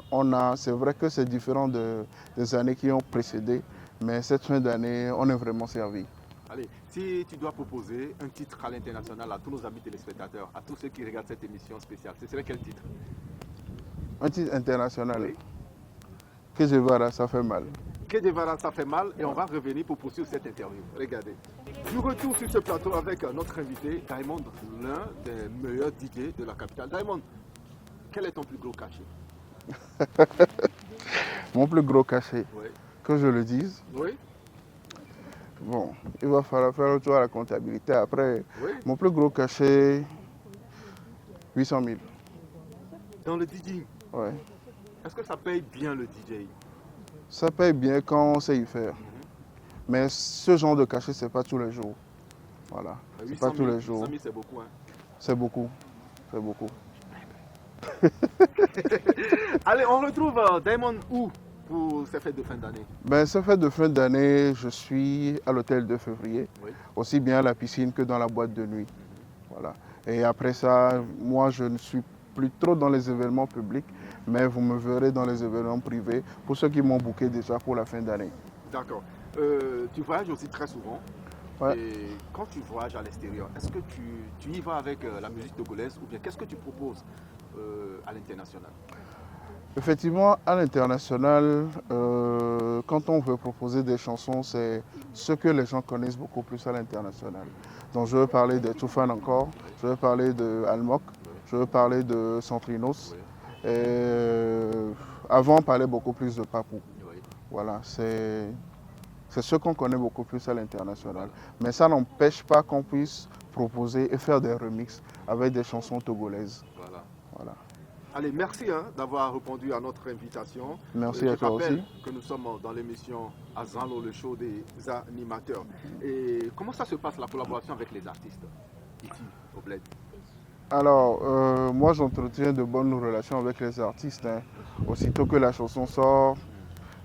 c'est vrai que c'est différent des années qui ont précédé, mais cette fin d'année, on est vraiment servi. Allez, si tu dois proposer un titre à l'international à tous nos amis téléspectateurs, à tous ceux qui regardent cette émission spéciale, ce serait quel titre? Un titre international. Oui. Que je vois, ça fait mal. Que Devara, ça fait mal et on va revenir pour poursuivre cette interview. Regardez. Je retourne sur ce plateau avec notre invité, Diamond, l'un des meilleurs DJ de la capitale. Diamond, quel est ton plus gros cachet? Mon plus gros cachet, que je le dise. Oui. Bon, il va falloir faire le tour à la comptabilité. Après, mon plus gros cachet, 800 000. Dans le DJing? Oui. Est-ce que ça paye bien le DJ? Ça paye bien quand on sait y faire. Mais ce genre de cachet, ce n'est pas tous les jours. Voilà. C'est pas tous les jours. 800 000, c'est beaucoup. Hein? C'est beaucoup. C'est beaucoup. Allez, on retrouve Diamond où pour ces fêtes de fin d'année? Ben, ces fêtes de fin d'année, je suis à l'hôtel de février, aussi bien à la piscine que dans la boîte de nuit. Voilà. Et après ça, moi, je ne suis plus trop dans les événements publics, mais vous me verrez dans les événements privés pour ceux qui m'ont booké déjà pour la fin d'année. D'accord. Tu voyages aussi très souvent. Ouais. Et quand tu voyages à l'extérieur, est-ce que tu y vas avec la musique togolaise ou bien qu'est-ce que tu proposes à l'international? Effectivement, à l'international, quand on veut proposer des chansons, c'est ce que les gens connaissent beaucoup plus à l'international. Donc je veux parler de Toufan encore, je veux parler de Almok, je veux parler de Centrinos. Avant, on parlait beaucoup plus de Papou. Voilà, c'est ce qu'on connaît beaucoup plus à l'international. Mais ça n'empêche pas qu'on puisse proposer et faire des remixes avec des chansons togolaises. Voilà. Allez, merci d'avoir répondu à notre invitation. Merci à toi aussi. Que nous sommes dans l'émission Azanlo, le show des animateurs. Et comment ça se passe la collaboration avec les artistes ici au Bled? Alors, moi j'entretiens de bonnes relations avec les artistes. Aussitôt que la chanson sort,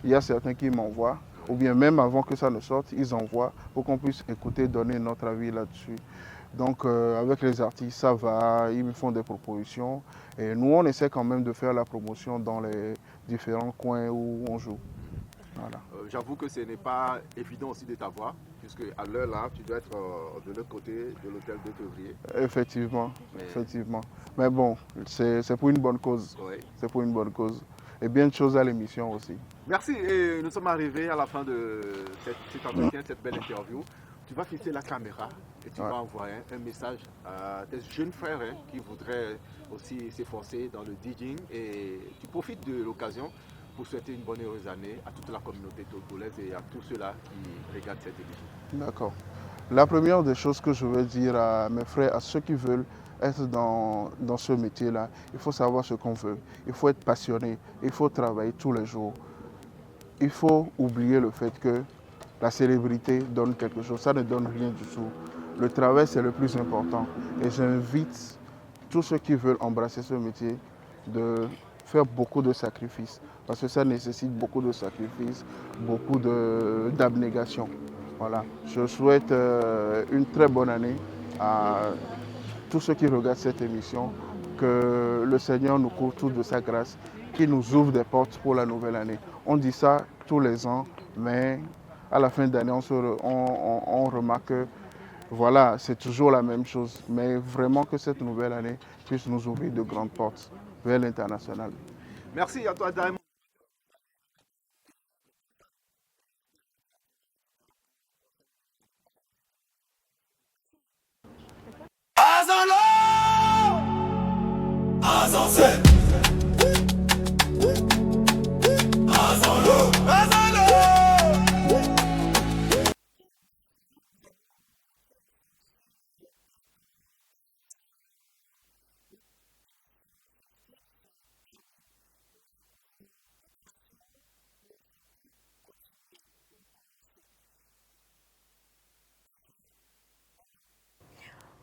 il y a certains qui m'envoient, ou bien même avant que ça ne sorte, ils envoient pour qu'on puisse écouter, donner notre avis là-dessus. Donc avec les artistes, ça va, ils me font des propositions. Et nous, on essaie quand même de faire la promotion dans les différents coins où on joue. Voilà. J'avoue que ce n'est pas évident aussi de t'avoir, puisque à l'heure là, tu dois être de l'autre côté de l'hôtel de février. Effectivement, effectivement. Mais bon, c'est pour une bonne cause. Oui. C'est pour une bonne cause. Et bien de choses à l'émission aussi. Merci. Et nous sommes arrivés à la fin de cet entretien, cette belle interview. Tu vas fixer la caméra et tu vas envoyer un message à tes jeunes frères qui voudraient aussi s'efforcer dans le DJing. Et tu profites de l'occasion pour souhaiter une bonne et heureuse année à toute la communauté togolaise et à tous ceux-là qui regardent cette émission. D'accord. La première des choses que je veux dire à mes frères, à ceux qui veulent être dans ce métier-là, il faut savoir ce qu'on veut. Il faut être passionné, il faut travailler tous les jours. Il faut oublier le fait que la célébrité donne quelque chose, ça ne donne rien du tout. Le travail, c'est le plus important. Et j'invite tous ceux qui veulent embrasser ce métier de faire beaucoup de sacrifices. Parce que ça nécessite beaucoup de sacrifices, beaucoup d'abnégation. Voilà. Je souhaite une très bonne année à tous ceux qui regardent cette émission. Que le Seigneur nous couvre tous de sa grâce, qu'il nous ouvre des portes pour la nouvelle année. On dit ça tous les ans, mais à la fin d'année, on remarque que voilà, c'est toujours la même chose. Mais vraiment que cette nouvelle année puisse nous ouvrir de grandes portes vers l'international. Merci à toi, Diamond.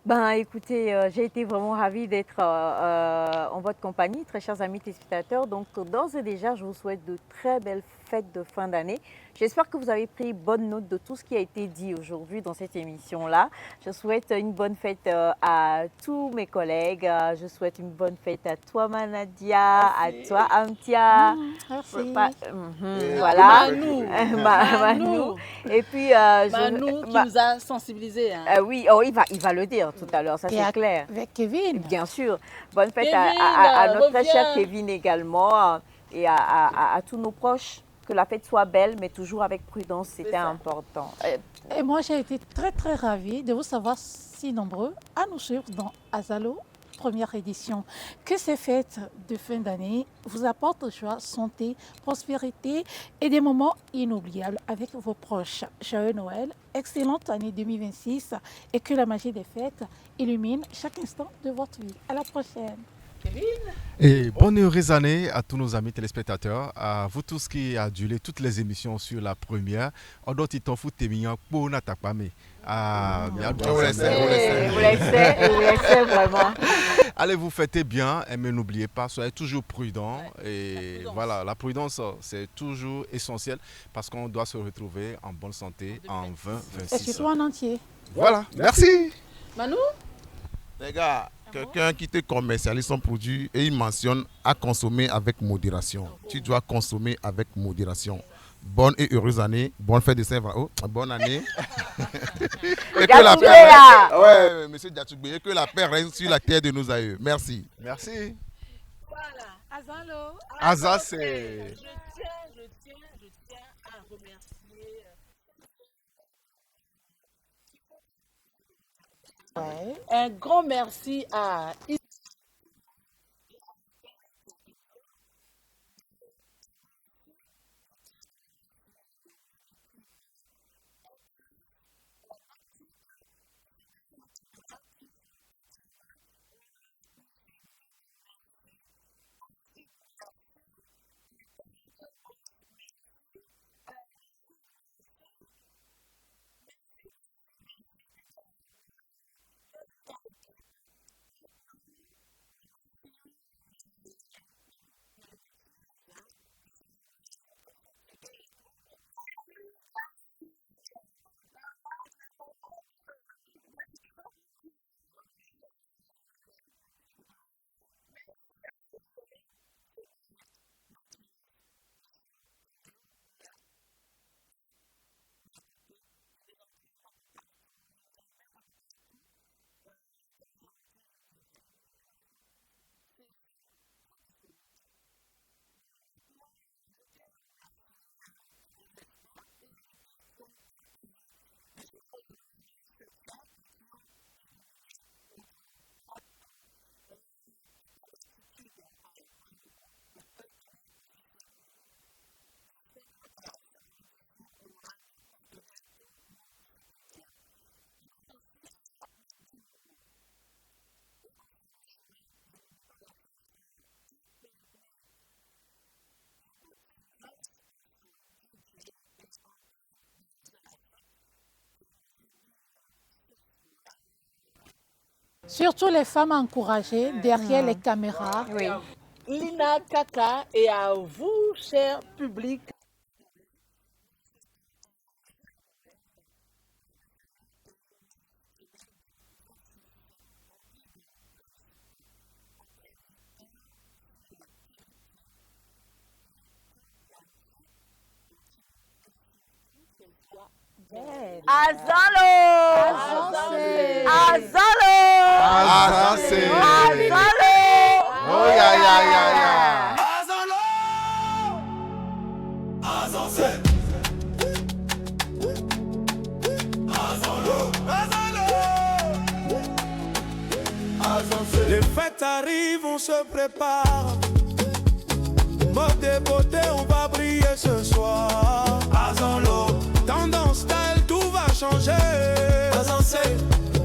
Ben, écoutez, j'ai été vraiment ravie d'être en votre compagnie, très chers amis téléspectateurs. Donc, d'ores et déjà, je vous souhaite de très belles fêtes de fin d'année. J'espère que vous avez pris bonne note de tout ce qui a été dit aujourd'hui dans cette émission-là. Je souhaite une bonne fête à tous mes collègues. Je souhaite une bonne fête à toi, Manadia, à toi, Amtia. Merci. Voilà. Manou. Et puis, Manou qui nous a sensibilisés. Hein. oui, il va le dire tout à l'heure, ça c'est clair. Avec Kevin. Bien sûr. Bonne fête Kevin, à notre très reviens. cher Kevin également et à tous nos proches. Que la fête soit belle, mais toujours avec prudence, c'était important. Et moi, j'ai été très ravie de vous savoir si nombreux à nous suivre dans Azalo, première édition. Que ces fêtes de fin d'année vous apportent joie, santé, prospérité et des moments inoubliables avec vos proches. Joyeux Noël, excellente année 2026 et que la magie des fêtes illumine chaque instant de votre vie. À la prochaine. Kevin. Et bonne et heureuse année à tous nos amis téléspectateurs, à vous tous qui adulez toutes les émissions sur la première. On doit t'en foutre pour n'attaquer pas. Vous laissez vraiment. Allez vous fêter bien, mais n'oubliez pas, soyez toujours prudents. Et voilà, la prudence, c'est toujours essentiel parce qu'on doit se retrouver en bonne santé en 2026. Et surtout en entier. Voilà, merci. Manou. Les gars, quelqu'un qui te commercialise son produit et il mentionne à consommer avec modération. Tu dois consommer avec modération. Bonne et heureuse année, bonne fête de Saint-Valentin, bonne année. Et que la paix, monsieur Diatoubé, et que la paix règne sur la terre de nos aïeux. Merci. Merci. Voilà, Azalo. Aza, c'est... Je tiens à remercier... Un grand merci à Surtout les femmes encouragées derrière les caméras. Oui. Lina Kaka et à vous, cher public. Azalo! Azalo! Oh, ya. Les fêtes arrivent, on se prépare. Mode et beauté, on va briller ce soir. Azalo, tendance, style, tout va changer.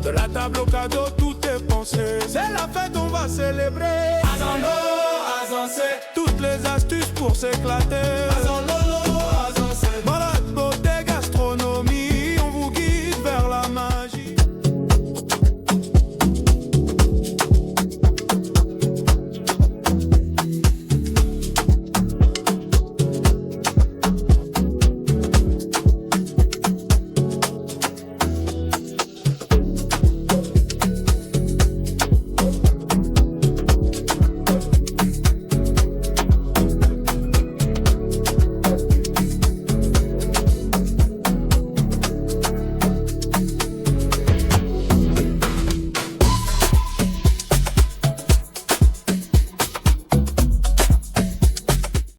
De la table au cadeau, tout est pensé. C'est la fête, on va célébrer. Azalo, toutes les astuces pour s'éclater. Azalo,